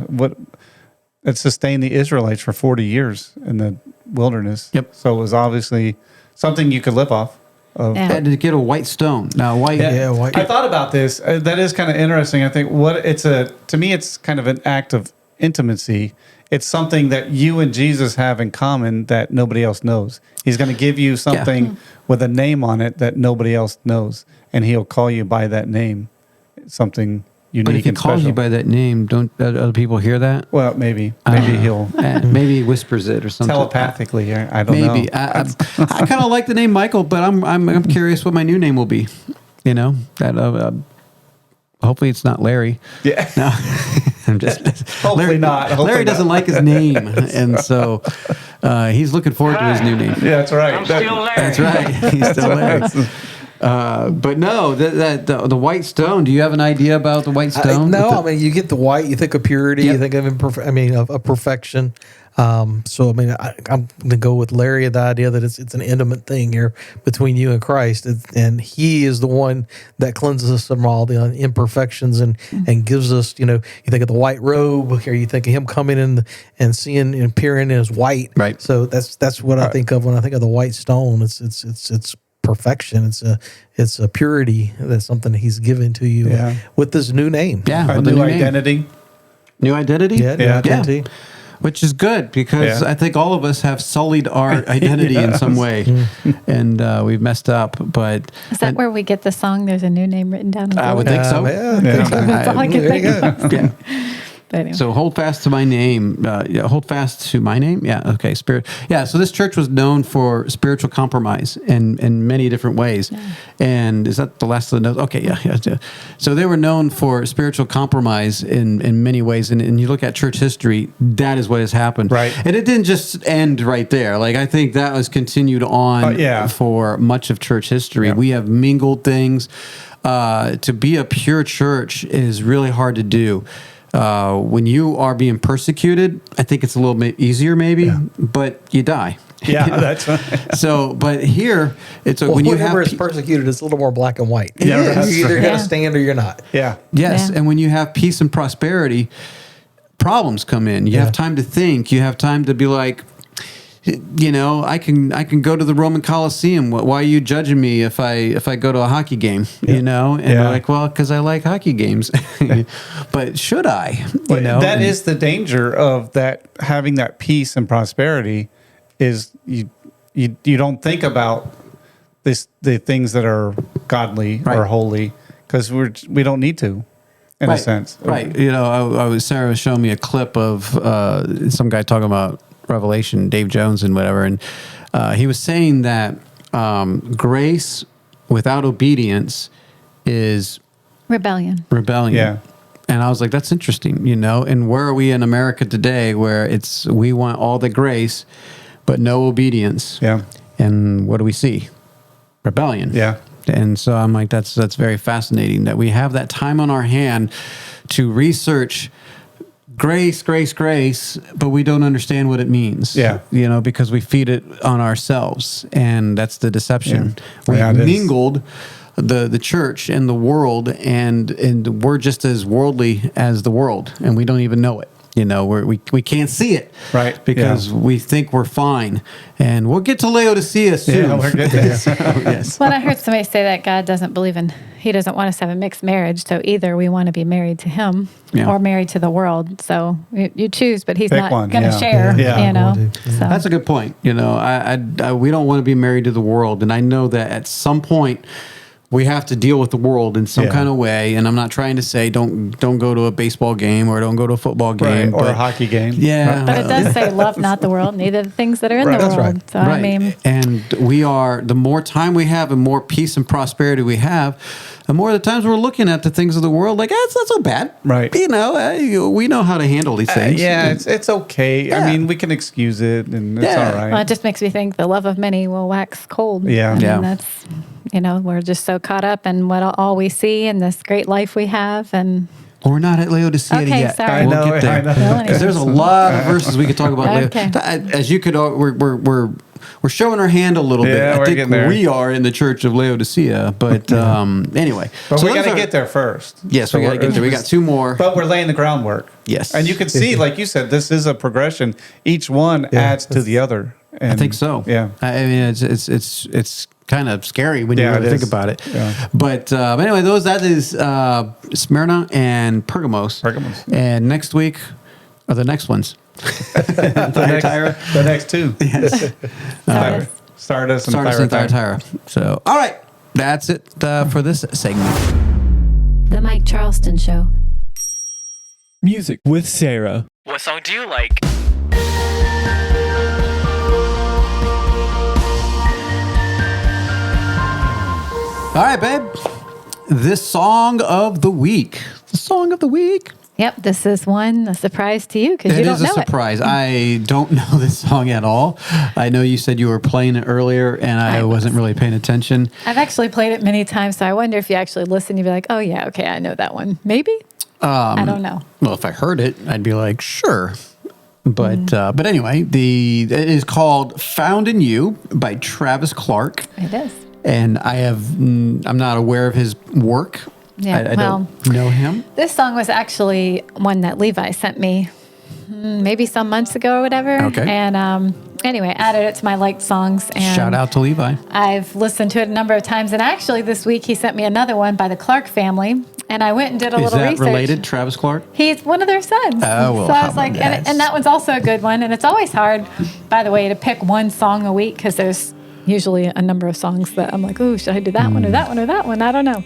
what it sustained the Israelites for 40 years in the wilderness. Yep. So it was obviously something you could live off of. Yeah. Had to get a white stone. Now, white. Yeah, white. I thought about this. That is kind of interesting. I think to me, it's kind of an act of intimacy. It's something that you and Jesus have in common that nobody else knows. He's going to give you something with a name on it that nobody else knows, and he'll call you by that name. Something unique But if he and calls special. you by that name, don't other people hear that? Well, maybe he'll Maybe he whispers it or something. telepathically. I don't know. Maybe I kind of like the name Michael, but I'm curious what my new name will be. Hopefully it's not Larry. Yeah. No, I'm just Hopefully Larry, not. Hopefully Larry doesn't not. like his name, and so he's looking forward to his new name. Yeah, that's right. I'm still Larry. That's right. He's still Larry. But no, the white stone. Do you have an idea about the white stone? You get the white, you think of purity, you think of of perfection. I'm going to go with Larry, the idea that it's an intimate thing here between you and Christ, and He is the one that cleanses us from all the imperfections and gives us. You think of the white robe, or you think of Him coming in and seeing and appearing as white. Right. So that's what I think of when I think of the white stone. It's perfection. It's a purity. That's something He's given to you with this new name. Yeah, A with the new name. identity. New identity. Yeah, new Yeah. identity. Which is good because Yeah. I think all of us have sullied our identity in some way, and we've messed up. But Is that where we get the song, There's a New Name Written Down on the I would Wall? think so. Yeah. That's all I can There think you of. go. Yeah. But anyway. So hold fast to my name. Hold fast to my name. Yeah. Okay. Spirit. Yeah. So this church was known for spiritual compromise in many different ways. Yeah. And is that the last of the notes? Okay. Yeah. So they were known for spiritual compromise in many ways. And you look at church history, that is what has happened. Right. And it didn't just end right there. I think that was continued on for much of church history. Yeah. We have mingled things. To be a pure church is really hard to do. When you are being persecuted, I think it's a little bit easier, maybe, but you die. Yeah, that's right. So, but here it's Well, when you whenever have it's persecuted, it's a little more black and white. Yeah, that's You're either right. going Yeah. to stand or you're not. Yeah. yes, Yeah. and when you have peace and prosperity, problems come in. You have time to think. You have time to be like, you know, I can go to the Roman Coliseum. Why are you judging me if I go to a hockey game? You know, and Yeah. we're like, well, because I like hockey games. But should I? You know, that is the danger of that, having that peace and prosperity is you don't think about the things that are godly Right. or holy, because we don't need to, in a sense. Right. You know, Sarah was showing me a clip of some guy talking about Revelation, Dave Jones and whatever, and he was saying that grace without obedience is Rebellion. rebellion. Yeah. And I was like, that's interesting, you know. And where are we in America today, where we want all the grace, but no obedience? Yeah. And what do we see? Rebellion. Yeah. And so I'm like, that's very fascinating that we have that time on our hand to research grace, but we don't understand what it means. Yeah. You know, because we feed it on ourselves, and that's the deception. Yeah, We've it is. mingled the church and the world, and we're just as worldly as the world, and we don't even know it. You know, we can't see it, Right, Because yeah. we think we're fine, and we'll get to Laodicea soon. Yeah, we're good there. Yes. Well, I heard somebody say that God doesn't believe He doesn't want us to have a mixed marriage. So either we want to be married to Him Yeah. or married to the world. So you choose, but He's Pick not one, going to yeah. share. Yeah. You know, Yeah. so That's a good point. You know, we don't want to be married to the world, and I know that at some point we have to deal with the world in some Yeah. kind of way. And I'm not trying to say don't go to a baseball game or don't go to a football game, Right. Or a but- hockey game. Yeah, But it does say, "Love not the world, neither the things that are in Right, the that's world." right. So I mean, and the more time we have and more peace and prosperity we have, the more the times we're looking at the things of the world like, it's not so bad. Right. You know, we know how to handle these things. Yeah, it's okay. Yeah. I mean, we can excuse it, and it's Yeah. all right. well, it just makes me think the love of many will wax cold. Yeah. I mean, Yeah. that's, we're just so caught up in what all we see and this great life we have, and Well, we're not at Laodicea Okay, yet. sorry. We'll I know, get there. I know. Well, Because there's a lot of verses we could talk about Okay. later. As you could, we're showing our hand a little bit. Yeah, I we're think getting there. we are in the Church of Laodicea, but anyway. But So we those got to are- get there first. Yes, we got to get there. We got two more. But we're laying the groundwork. Yes. And you can see, like you said, this is a progression. Each one adds to the other. And I think so. Yeah. I mean, it's kind of scary when you Yeah, really it think is. about it. Yeah. But anyway, that is Smyrna and Pergamos. Pergamos. And next week are the next ones. The next two. Sardis. Stardust and Sardis and Thyatira. Thyatira. So, all right, that's it for this segment. The Mike Charleston Show. Music with Sarah. What song do you like? All right, babe. This song of the week. The song of the week. Yep, this is a surprise to you because you It don't is a know surprise. I don't know this song at all. I know you said you were playing it earlier, and I wasn't really paying attention. it. I've actually played it many times, so I wonder if you actually listen, you'd be like, "Oh yeah, okay, I know that one." Maybe. I don't know. Well, if I heard it, I'd be like, sure. But anyway, it is called "Found in You" by Travis Clark, It is. and I'm not aware of his work. Yeah, I don't know him. This song was actually one that Levi sent me maybe some months ago or whatever. Okay. And anyway, added it to my liked songs. And Shout out to Levi. I've listened to it a number of times. And actually, this week he sent me another one by the Clark family. And I went and did a Is little that research. related, Travis Clark? He's one of their sons. Oh, well, so I how was like, about that? and that one's also a good one. And it's always hard, by the way, to pick one song a week because there's usually a number of songs that I'm like, ooh, should I do that one or that one or that one? I don't know.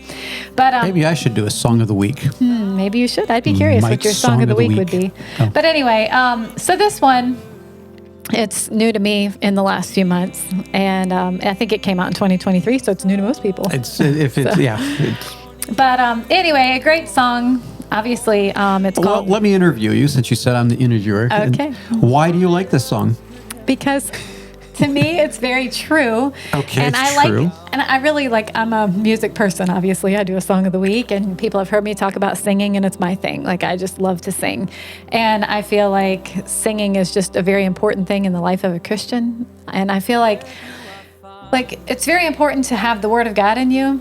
But Maybe I should do a song of the week. maybe you should. I'd be curious what Mike's your song of the week would be. Oh. But anyway, so this one, it's new to me in the last few months. And I think it came out in 2023, so it's new to most people. But anyway, a great song. Obviously, it's Well, called let me interview you since you said I'm the interviewer. Okay. Why do you like this song? because to me it's very true. Okay, and it's I true. like, and I really like, I'm a music person. Obviously, I do a song of the week, and people have heard me talk about singing, and it's my thing. Like, I just love to sing, and I feel like singing is just a very important thing in the life of a Christian. And I feel like like it's very important to have the Word of God in you,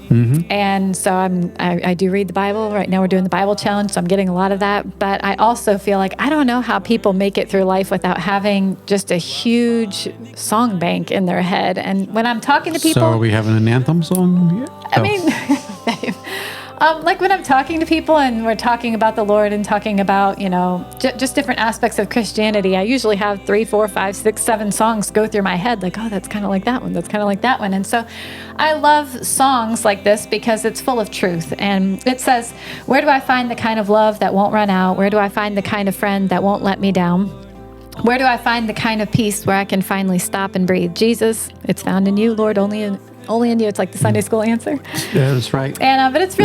and so I do read the Bible. Right now we're doing the Bible challenge, so I'm getting a lot of that. But I also feel like I don't know how people make it through life without having just a huge song bank in their head. And when I'm talking to people, So are we having an anthem song? I mean, like when I'm talking to people and we're talking about the Lord and talking about, just different aspects of Christianity, I usually have 3, 4, 5, 6, 7 songs go through my head. Like, oh, that's kind of like that one. That's kind of like that one. And so I love songs like this because it's full of truth. And it says, where do I find the kind of love that won't run out? Where do I find the kind of friend that won't let me down? Where do I find the kind of peace where I can finally stop and breathe? Jesus, it's found in you, Lord, only in you. It's like the Sunday school answer. Yeah, that's right. And but it's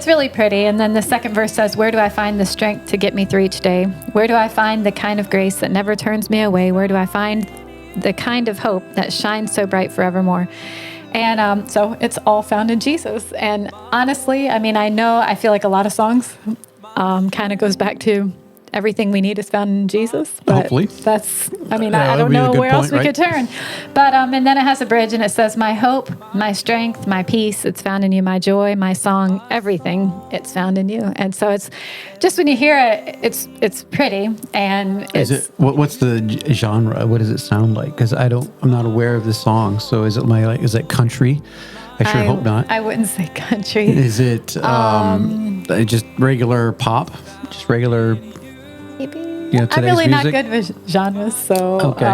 really pretty. And then the second verse says, where do I find the strength to get me through each day? Where do I find the kind of grace that never turns me away? Where do I find the kind of hope that shines so bright forevermore? And so it's all found in Jesus. And honestly, I feel like a lot of songs kind of goes back to everything we need is found in Jesus. But Hopefully. I don't know where else we could turn. But, and then it has a bridge and it says, my hope, my strength, my peace, it's found in you, my joy, my song, everything, it's found in you. And so it's just when you hear it, it's pretty. And what's the genre? What does it sound like? Because I'm not aware of this song. So is it country? I sure hope not. I wouldn't say country. Is it just regular pop? Just regular... Maybe. I'm really not good with genres, so okay.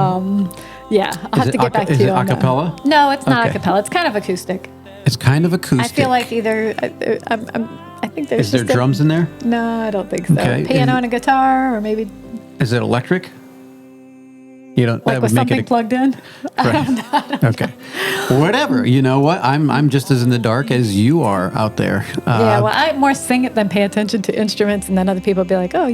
Yeah, I'll have to get back to you. Is it on acapella? That. No, it's not acapella. It's kind of acoustic. It's kind of acoustic. I feel like I think there's. Is there drums in there? No, I don't think so. Okay. Piano and a guitar, or maybe. Is it electric? You don't like with something plugged in. Right. Okay. Whatever. You know what? I'm just as in the dark as you are out there. Yeah. Well, I more sing it than pay attention to instruments, and then other people be like, "Oh,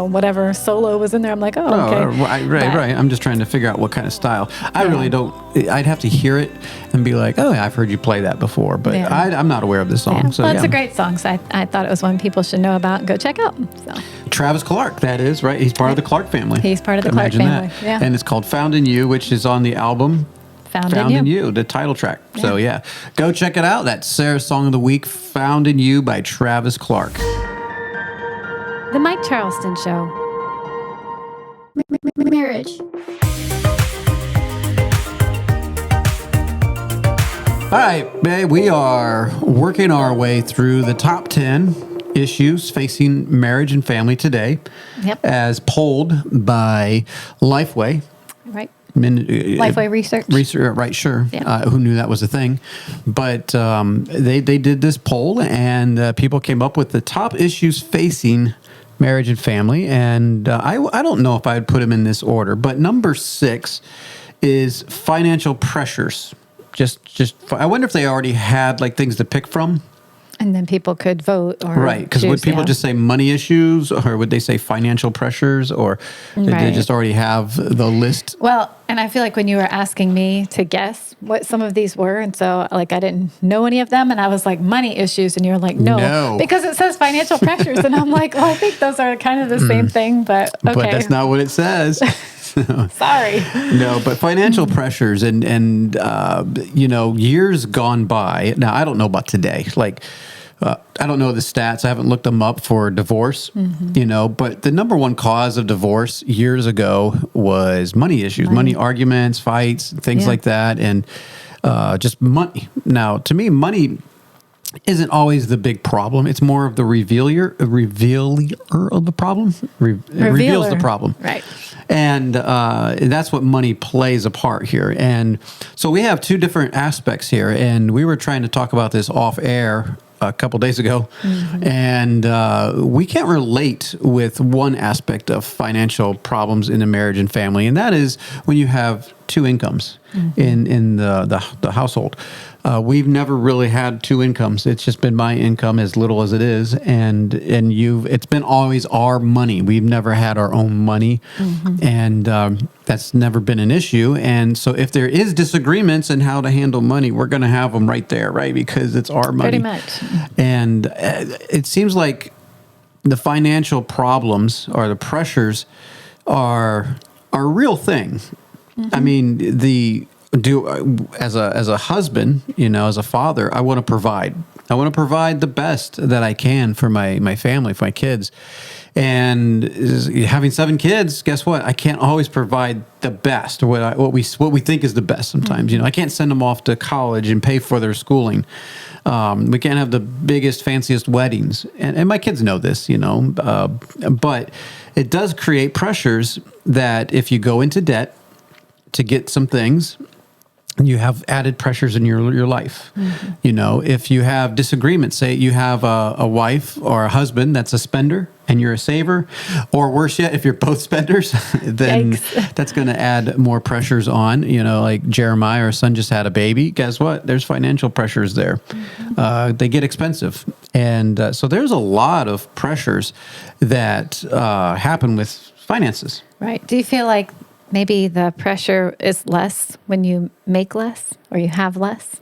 whatever solo was in there." I'm like, "Oh, okay." Right. I'm just trying to figure out what kind of style. I really don't. I'd have to hear it and be like, "Oh, yeah, I've heard you play that before," but I'm not aware of this song. Yeah. So well, it's a great song. So I thought it was one people should know about and go check out. So. Travis Clark, that is, right? He's part of the Clark family. He's part of the Clark family. That. Yeah. And it's called Found in You, which is on the album Found in You, the title track. Yeah. So go check it out. That's Sarah's Song of the Week, Found in You by Travis Clark. The Mike Charleston Show. Marriage. All right, babe, we are working our way through the top 10 issues facing marriage and family today, as polled by Lifeway. Right. Lifeway Research. Right, sure. Yeah. Who knew that was a thing? But they did this poll, and people came up with the top issues facing marriage and family. And I don't know if I'd put them in this order, but number 6 is financial pressures. I wonder if they already had like things to pick from. And then people could vote. Or right, because would people just say money issues, or would they say financial pressures, or did they just already have the list? Well, and I feel like when you were asking me to guess what some of these were, and so like I didn't know any of them, and I was like, money issues, and you were like, no. Because it says financial pressures, and I'm like, well, I think those are kind of the same thing, but okay. But that's not what it says. Sorry. No, but financial pressures and years gone by. Now, I don't know about today. Like, I don't know the stats. I haven't looked them up for divorce, but the number one cause of divorce years ago was money issues, money arguments, fights, things like that, and just money. Now, to me, money isn't always the big problem. It's more of the revealer of the problem. Reveals the problem. Right. And that's what money plays a part here. And so we have two different aspects here. And we were trying to talk about this off air a couple days ago. Mm-hmm. And we can't relate with one aspect of financial problems in a marriage and family. And that is when you have two incomes in the household. We've never really had two incomes. It's just been my income, as little as it is, and it's been always our money. We've never had our own money, and that's never been an issue. And so, if there is disagreements in how to handle money, we're going to have them right there, right? Because it's our money. Pretty much. And it seems like the financial problems or the pressures are a real thing. I mean, as a husband, as a father, I want to provide. I want to provide the best that I can for my family, for my kids. And having 7 kids, guess what? I can't always provide the best, or what we think is the best sometimes. I can't send them off to college and pay for their schooling. We can't have the biggest, fanciest weddings. And my kids know this, but it does create pressures that if you go into debt to get some things, you have added pressures in your life. If you have disagreements, say you have a wife or a husband that's a spender and you're a saver, or worse yet, if you're both spenders, then that's going to add more pressures on, like Jeremiah, our son, just had a baby. Guess what? There's financial pressures there. They get expensive. And so there's a lot of pressures that happen with finances. Right. Do you feel like maybe the pressure is less when you make less or you have less?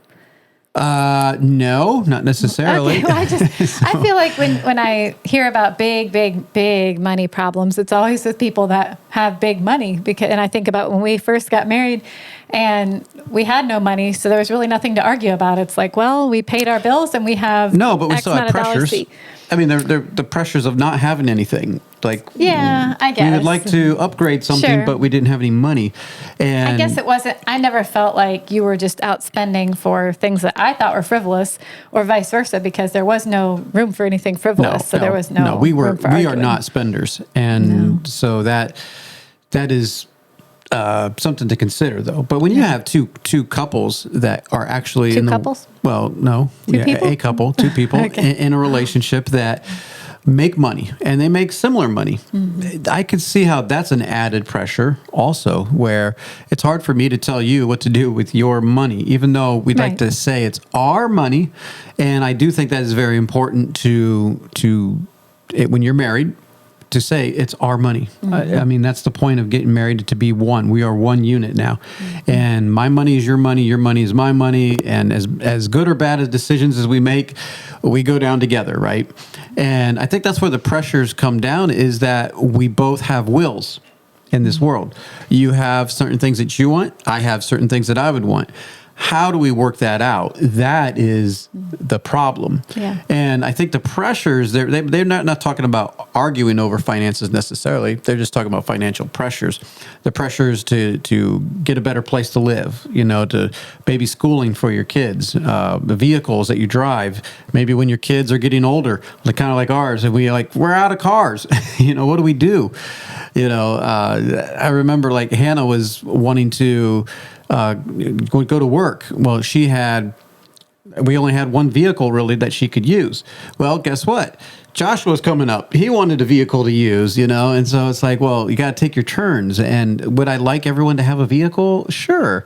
No, not necessarily. Okay, well, I feel like when I hear about big money problems, it's always with people that have big money. And I think about when we first got married and we had no money, so there was really nothing to argue about. It's like, well, we paid our bills and we have but we X still have amount of pressures. dollars. I mean, they're the pressures of not having anything. Like, yeah, I guess we would like to upgrade something, Sure. but we didn't have any money. And I guess it wasn't, I never felt like you were just out spending for things that I thought were frivolous or vice versa, because there was no room for anything frivolous. There was no we room for are arguing. not spenders. And so that is something to consider, though. But when you have two couples that are actually Two couples? Well, no, people? a couple, 2 people Okay. in a relationship that make money, and they make similar money. I could see how that's an added pressure also, where it's hard for me to tell you what to do with your money, even though we'd like to say it's our money. And I do think that is very important to when you're married, to say it's our money. I mean, that's the point of getting married, to be one. We are one unit now. And my money is your money is my money. And as good or bad as decisions as we make, we go down together, right? And I think that's where the pressures come down, is that we both have wills in this world. You have certain things that you want. I have certain things that I would want. How do we work that out? That is the problem. Yeah. And I think the pressures, they're not talking about arguing over finances necessarily. They're just talking about financial pressures. The pressures to get a better place to live, to baby schooling for your kids, the vehicles that you drive. Maybe when your kids are getting older, kind of like ours, and we're out of cars. What do we do? I remember like Hannah was wanting to go to work. Well, we only had one vehicle really that she could use. Well, guess what? Joshua's coming up. He wanted a vehicle to use, and so it's like, well, you got to take your turns. And would I like everyone to have a vehicle? Sure.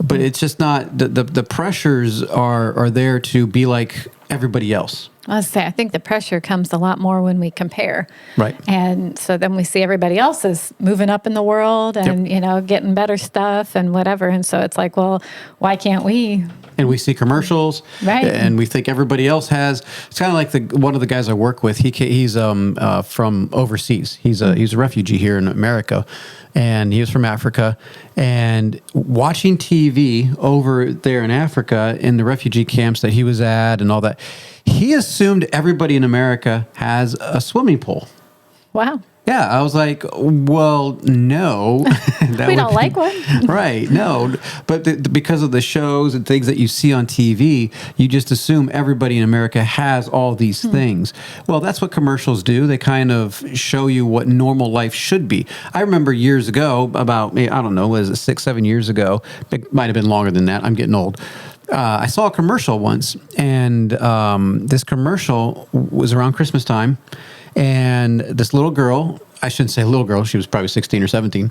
But it's just not, the pressures are there to be like everybody else. I think the pressure comes a lot more when we compare. Right. And so then we see everybody else is moving up in the world and, getting better stuff and whatever. And so it's like, well, why can't we? And we see commercials, right? And we think everybody else has. It's kind of like one of the guys I work with. He's from overseas. He's a refugee here in America, and he was from Africa. And watching TV over there in Africa in the refugee camps that he was at and all that, he assumed everybody in America has a swimming pool. Wow. Yeah, I was like, well, no. We don't like one. Right, no. But because of the shows and things that you see on TV, you just assume everybody in America has all these things. Well, that's what commercials do. They kind of show you what normal life should be. I remember years ago, about, I don't know, was it 6-7 years ago? It might have been longer than that. I'm getting old. I saw a commercial once, and this commercial was around Christmas time. And this little girl, I shouldn't say little girl, she was probably 16 or 17.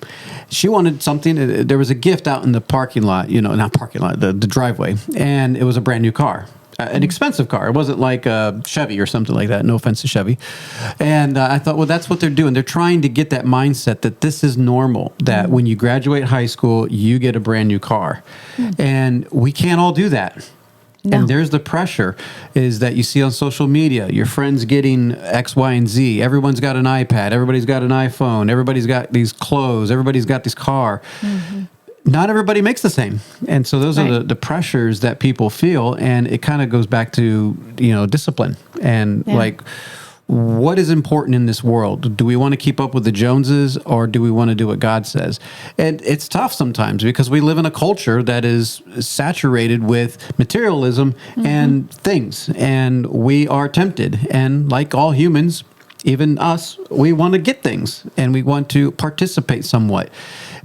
She wanted something. There was a gift out in the parking lot, not parking lot, the driveway. And it was a brand new car, an expensive car. It wasn't like a Chevy or something like that. No offense to Chevy. And I thought, well, that's what they're doing. They're trying to get that mindset that this is normal, that when you graduate high school, you get a brand new car. And we can't all do that. No. And there's the pressure is that you see on social media, your friends getting X, Y, and Z. Everyone's got an iPad. Everybody's got an iPhone. Everybody's got these clothes. Everybody's got this car. not everybody makes the same. And so those are the pressures that people feel. And it kind of goes back to, discipline and like, what is important in this world? Do we want to keep up with the Joneses, or do we want to do what God says? And it's tough sometimes because we live in a culture that is saturated with materialism and things, and we are tempted. And like all humans, even us, we want to get things and we want to participate somewhat.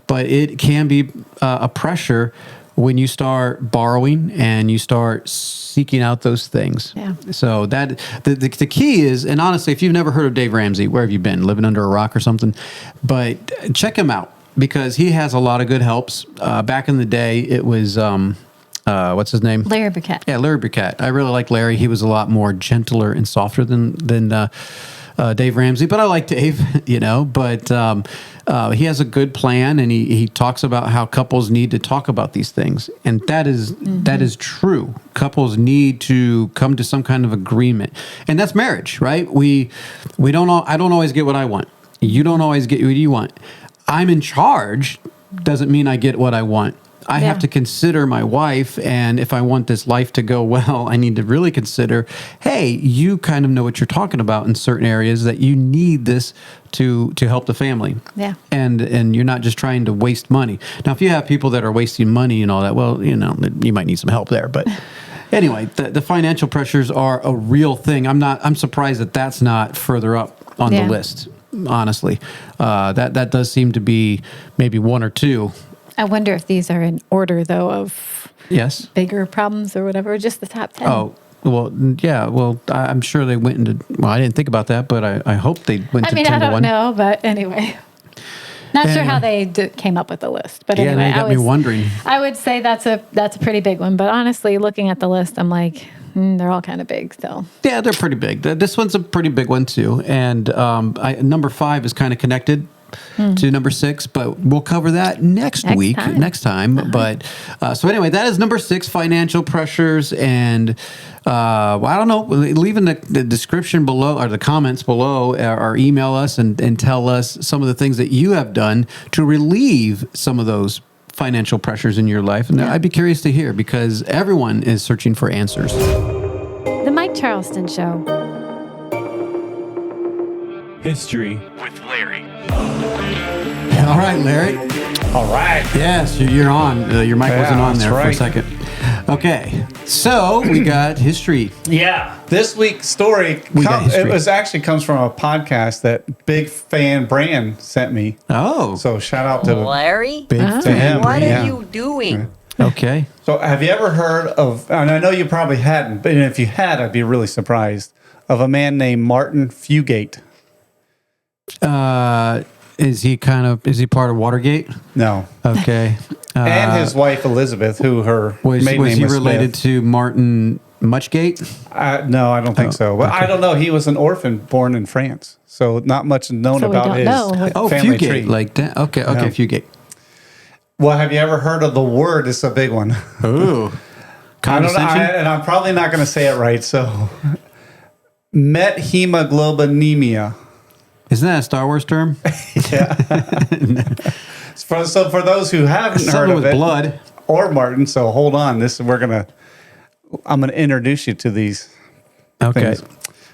But it can be a pressure when you start borrowing and you start seeking out those things. Yeah. So that the key is, and honestly, if you've never heard of Dave Ramsey, where have you been? Living under a rock or something? But check him out because he has a lot of good helps. Back in the day, it was, what's his name? Larry Burkett. Yeah, Larry Burkett. I really like Larry. He was a lot more gentler and softer than Dave Ramsey, but I like Dave, but he has a good plan, and he talks about how couples need to talk about these things. And that is true. Couples need to come to some kind of agreement, and that's marriage, right? I don't always get what I want. You don't always get what you want. I'm in charge doesn't mean I get what I want. I have to consider my wife, and if I want this life to go well, I need to really consider, hey, you kind of know what you're talking about in certain areas that you need this to help the family. Yeah. And you're not just trying to waste money. Now, if you have people that are wasting money and all that, well, you might need some help there. But anyway, the financial pressures are a real thing. I'm surprised that that's not further up on the list, honestly. That does seem to be maybe one or two. I wonder if these are in order, though, of bigger problems or whatever, just the top 10. Oh, well, yeah. Well, I'm sure they went into... Well, I didn't think about that, but I hope they went to 10 to 1. I don't know, but anyway. Not sure how they came up with the list. But anyway, you got me wondering. I would say that's a pretty big one. But honestly, looking at the list, I'm like, they're all kind of big still. Yeah, they're pretty big. This one's a pretty big one, too. And number 5 is kind of connected to number 6, but we'll cover that next time. Uh-huh. But so anyway, that is number 6, financial pressures. And I don't know, leave in the description below or the comments below, or email us and tell us some of the things that you have done to relieve some of those financial pressures in your life. And I'd be curious to hear, because everyone is searching for answers. The Mike Charleston Show. History with Larry. All right, Larry. All right. Yes, you're on. Your mic wasn't on there for a second. Okay, so we got history. Yeah. This week's story, comes from a podcast that Big Fan Brand sent me. Oh. So shout out to Larry. Big fan. What are you doing? Okay. So have you ever heard of, and I know you probably hadn't, but if you had, I'd be really surprised, of a man named Martin Fugate. Is he part of Watergate? No. Okay. And his wife Elizabeth, who her was maiden name he was related Smith. to Martin Muchgate? No, I don't think so. But I don't know. He was an orphan born in France, so not much known about his family Fugate, tree. like that. Okay, No. Fugate. Well, have you ever heard of the word? It's a big one. Ooh. I don't know, and I'm probably not going to say it right. So, methemoglobinemia. Isn't that a Star Wars term? Yeah. So for those who haven't heard of it, blood or Martin, so hold on. I'm gonna introduce you to these. Okay. Things.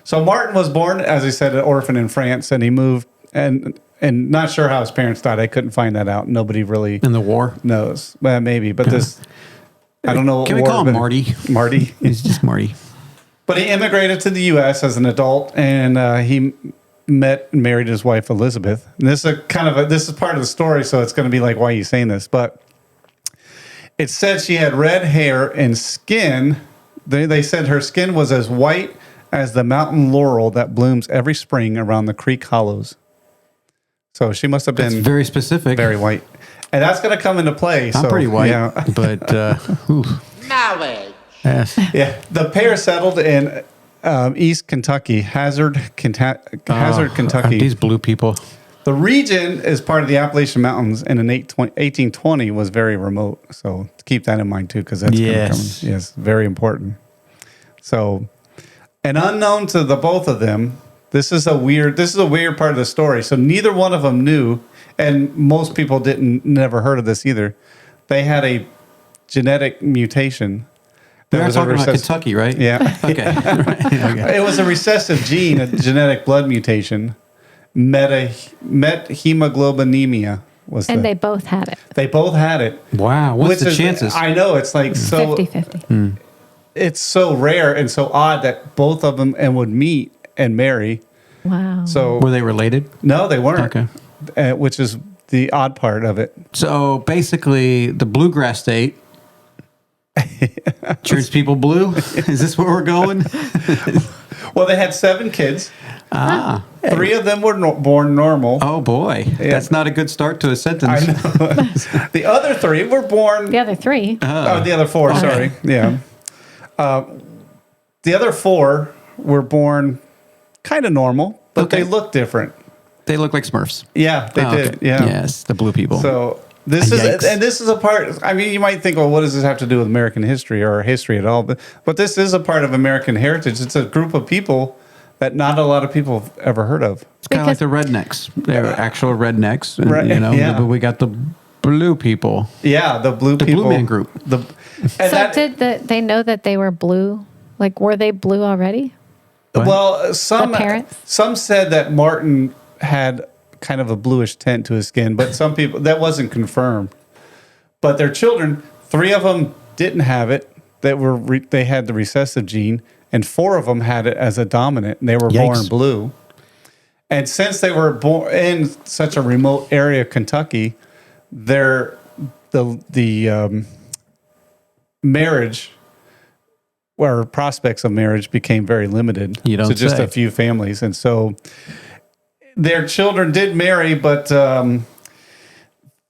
So Martin was born, as I said, an orphan in France, and he moved and not sure how his parents died. I couldn't find that out. Nobody really in the war knows. Well, maybe, but this I don't know. Can we call him Marty? Marty. He's just Marty. But he immigrated to the U.S. as an adult, and he met and married his wife Elizabeth. And this is this is part of the story, so it's going to be like, why are you saying this? But it said she had red hair and skin. They said her skin was as white as the mountain laurel that blooms every spring around the creek hollows. So she must have been very specific, very white, and that's going to come into play. I'm pretty white, but knowledge. Yes. Yeah, the pair settled in East Kentucky, Hazard, Kentucky. These blue people. The region is part of the Appalachian Mountains, and in 1820 was very remote. So keep that in mind too, because that's very important. So, and unknown to the both of them, this is a weird part of the story. So neither one of them knew, and most people never heard of this either. they had a genetic mutation. We're was talking about Kentucky, right? Yeah. Okay. Right. Okay. It was a recessive gene, a genetic blood mutation. Methemoglobinemia was And they both had it. They both had it. Wow. What's the chances? I know, it's like so 50-50. it's so rare and so odd that both of them would meet and marry. Wow. So Were they related? no, they weren't. Okay. Which is the odd part of it. So basically, the bluegrass state turns people blue. Is this where we're going? Well, they had 7 kids. Ah. 3 of them were born normal. Oh boy, that's not a good start to a sentence. I know. The other 3 were born. The other 3. The other 4. Okay. Sorry. Yeah. The other 4 were born kind of normal, but Okay. they look different. They look like Smurfs. Yeah, they Oh, did. okay. Yeah. Yes, the blue people. So this Yikes. is a part. I mean, you might think, well, what does this have to do with American history or history at all? But this is a part of American heritage. It's a group of people that not a lot of people have ever heard of. It's kind of like the rednecks. They're actual rednecks. And, Right, You know, yeah. but we got the blue people. Yeah, the blue people. Blue Man Group. Did they know that they were blue? Like, were they blue already? Well, The parents? some said that Martin had kind of a bluish tint to his skin, but some people that wasn't confirmed. But their children, 3 of them didn't have it. They had the recessive gene, and 4 of them had it as a dominant, and they were born Yikes. blue. And since they were born in such a remote area of Kentucky, the marriage or prospects of marriage became very limited You don't to just say. a few families. And so their children did marry, but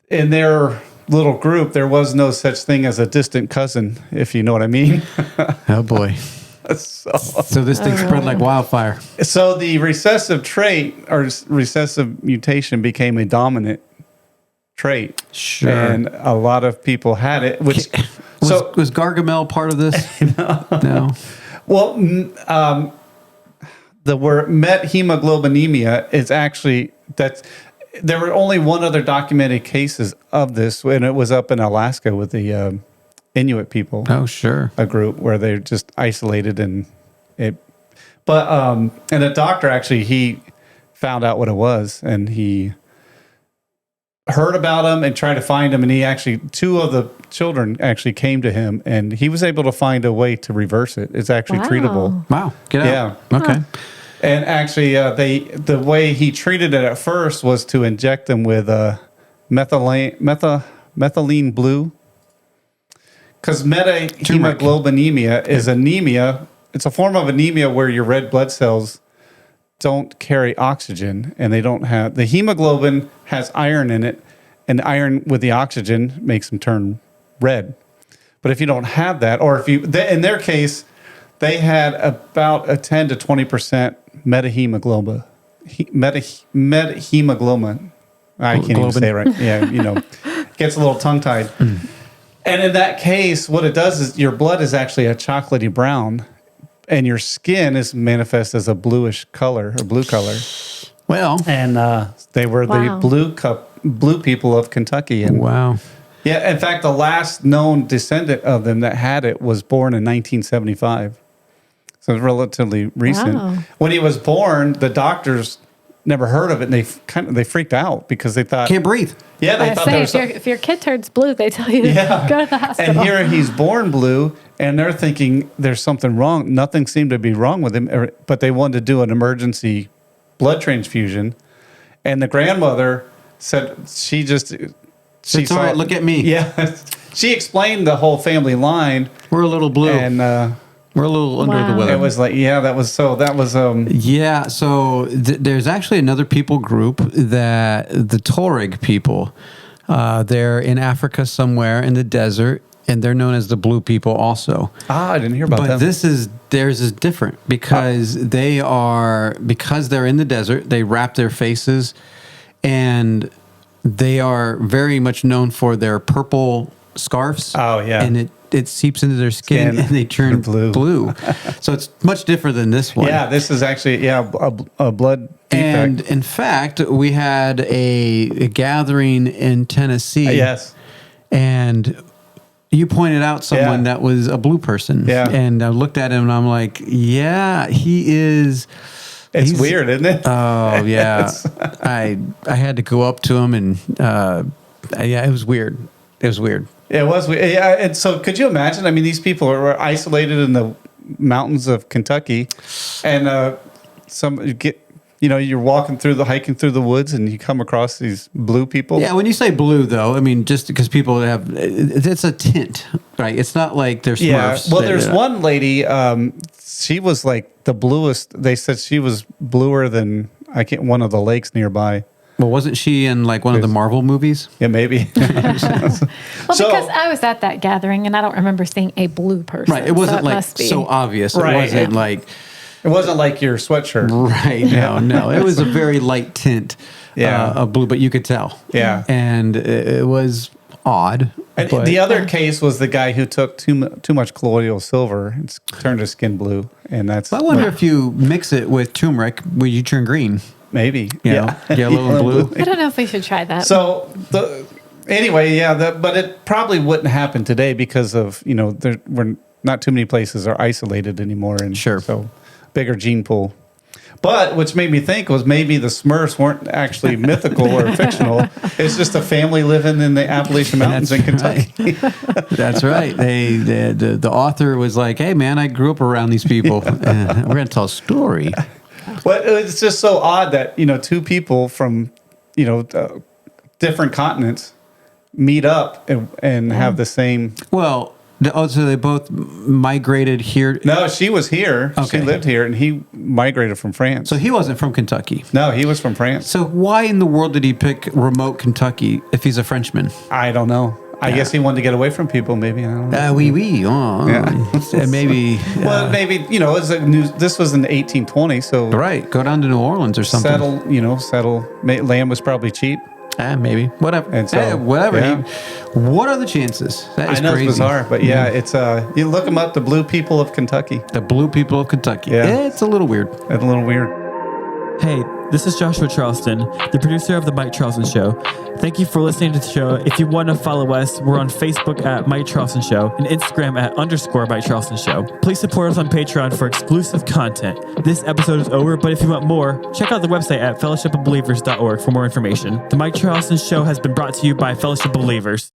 in their little group, there was no such thing as a distant cousin, if you know what I mean. Oh boy. So this thing spread like wildfire. So the recessive trait or recessive mutation became a dominant trait. Sure. And a lot of people had it, which Was Gargamel part of this? No. well, the word methemoglobinemia is actually there were only one other documented cases of this, and it was up in Alaska with the Inuit people. Oh, sure. A group where they're just isolated and a doctor actually, he found out what it was, and he heard about him and tried to find him, and he actually 2 of the children actually came to him, and he was able to find a way to reverse it. It's actually treatable. Wow. Get out. Yeah. Okay. And actually, the way he treated it at first was to inject them with methylene blue. Because methemoglobinemia is anemia. It's a form of anemia where your red blood cells don't carry oxygen, and they don't have the hemoglobin has iron in it, and iron with the oxygen makes them turn red. But if you don't have that, or if you, in their case, they had about a 10 to 20% metahemoglobin. Metahemoglobin. I can't even say it right. Yeah, gets a little tongue tied. And in that case, what it does is your blood is actually a chocolatey brown, and your skin is manifest as a bluish color or blue color. Well. And they were the blue people of Kentucky. And Wow. yeah, in fact, the last known descendant of them that had it was born in 1975. So it's relatively recent. Wow. When he was born, the doctors never heard of it, and they freaked out because they thought Can't breathe. Yeah, they I thought say, there was if your kid turns blue, they tell you to go to the hospital. and here he's born blue, and they're thinking there's something wrong. Nothing seemed to be wrong with him, but they wanted to do an emergency blood transfusion. And the grandmother said It's all right. Look at me. Yeah, she explained the whole family line. We're a little blue. And we're a little under the Wow. weather. it was like, that was Yeah, so there's actually another people group that the Tuareg people. They're in Africa somewhere in the desert, and they're known as the blue people also. I didn't hear about But them. theirs is different because because they're in the desert, they wrap their faces, and they are very much known for their purple scarves. Oh, yeah. And it seeps into their skin and they turn blue. So it's much different than this one. Yeah, this is actually a blood defect. And in fact, we had a gathering in Tennessee. Yes. And you pointed out someone that was a blue person. Yeah. And I looked at him and I'm like, yeah, he is. It's weird, isn't it? Oh, yeah. I had to go up to him and, it was weird. It was weird. It was. Yeah. And so could you imagine? I mean, these people were isolated in the mountains of Kentucky, and you're hiking through the woods, and you come across these blue people. Yeah, when you say blue, though, I mean, just because people it's a tint, right? It's not like they're Smurfs. Yeah, well, there's one lady, she was like the bluest. They said she was bluer than one of the lakes nearby. Well, wasn't she in like one of the Marvel movies? Yeah, maybe. Because I was at that gathering, and I don't remember seeing a blue person. Right, it wasn't like so obvious. It wasn't like... It wasn't like your sweatshirt. Right. No. It was a very light tint of blue, but you could tell. Yeah. And it was odd. And the other case was the guy who took too much colloidal silver and turned his skin blue. And that's. I wonder if you mix it with turmeric, will you turn green? Maybe. Yellow and blue. I don't know if we should try that. So, but it probably wouldn't happen today because of, we're not too many places are isolated anymore. And so bigger gene pool. But which made me think was maybe the Smurfs weren't actually mythical or fictional. It's just a family living in the Appalachian Mountains in Kentucky. That's right. The author was like, hey, man, I grew up around these people. We're going to tell a story. Well, it's just so odd that, two people from, different continents meet up and have the same. Well, so they both migrated here? No, she was here. Okay. She lived here, and he migrated from France. So he wasn't from Kentucky? No, he was from France. So why in the world did he pick remote Kentucky if he's a Frenchman? I don't know. I guess he wanted to get away from people, maybe. I don't know. Oui. Oh. Yeah. Maybe. Well, maybe, this was in 1820, so. Right. Go down to New Orleans or something. Settle. Land was probably cheap. Maybe. Whatever. And so, whatever. Yeah. What are the chances? That is I know crazy. It's bizarre, but it's you look them up, the blue people of Kentucky. The blue people of Kentucky. Yeah. It's a little weird. It's a little weird. Hey, this is Joshua Charleston, the producer of The Mike Charleston Show. Thank you for listening to the show. If you want to follow us, we're on Facebook at Mike Charleston Show and Instagram at _Mike Charleston Show. Please support us on Patreon for exclusive content. This episode is over, but if you want more, check out the website at fellowshipofbelievers.org for more information. The Mike Charleston Show has been brought to you by Fellowship of Believers.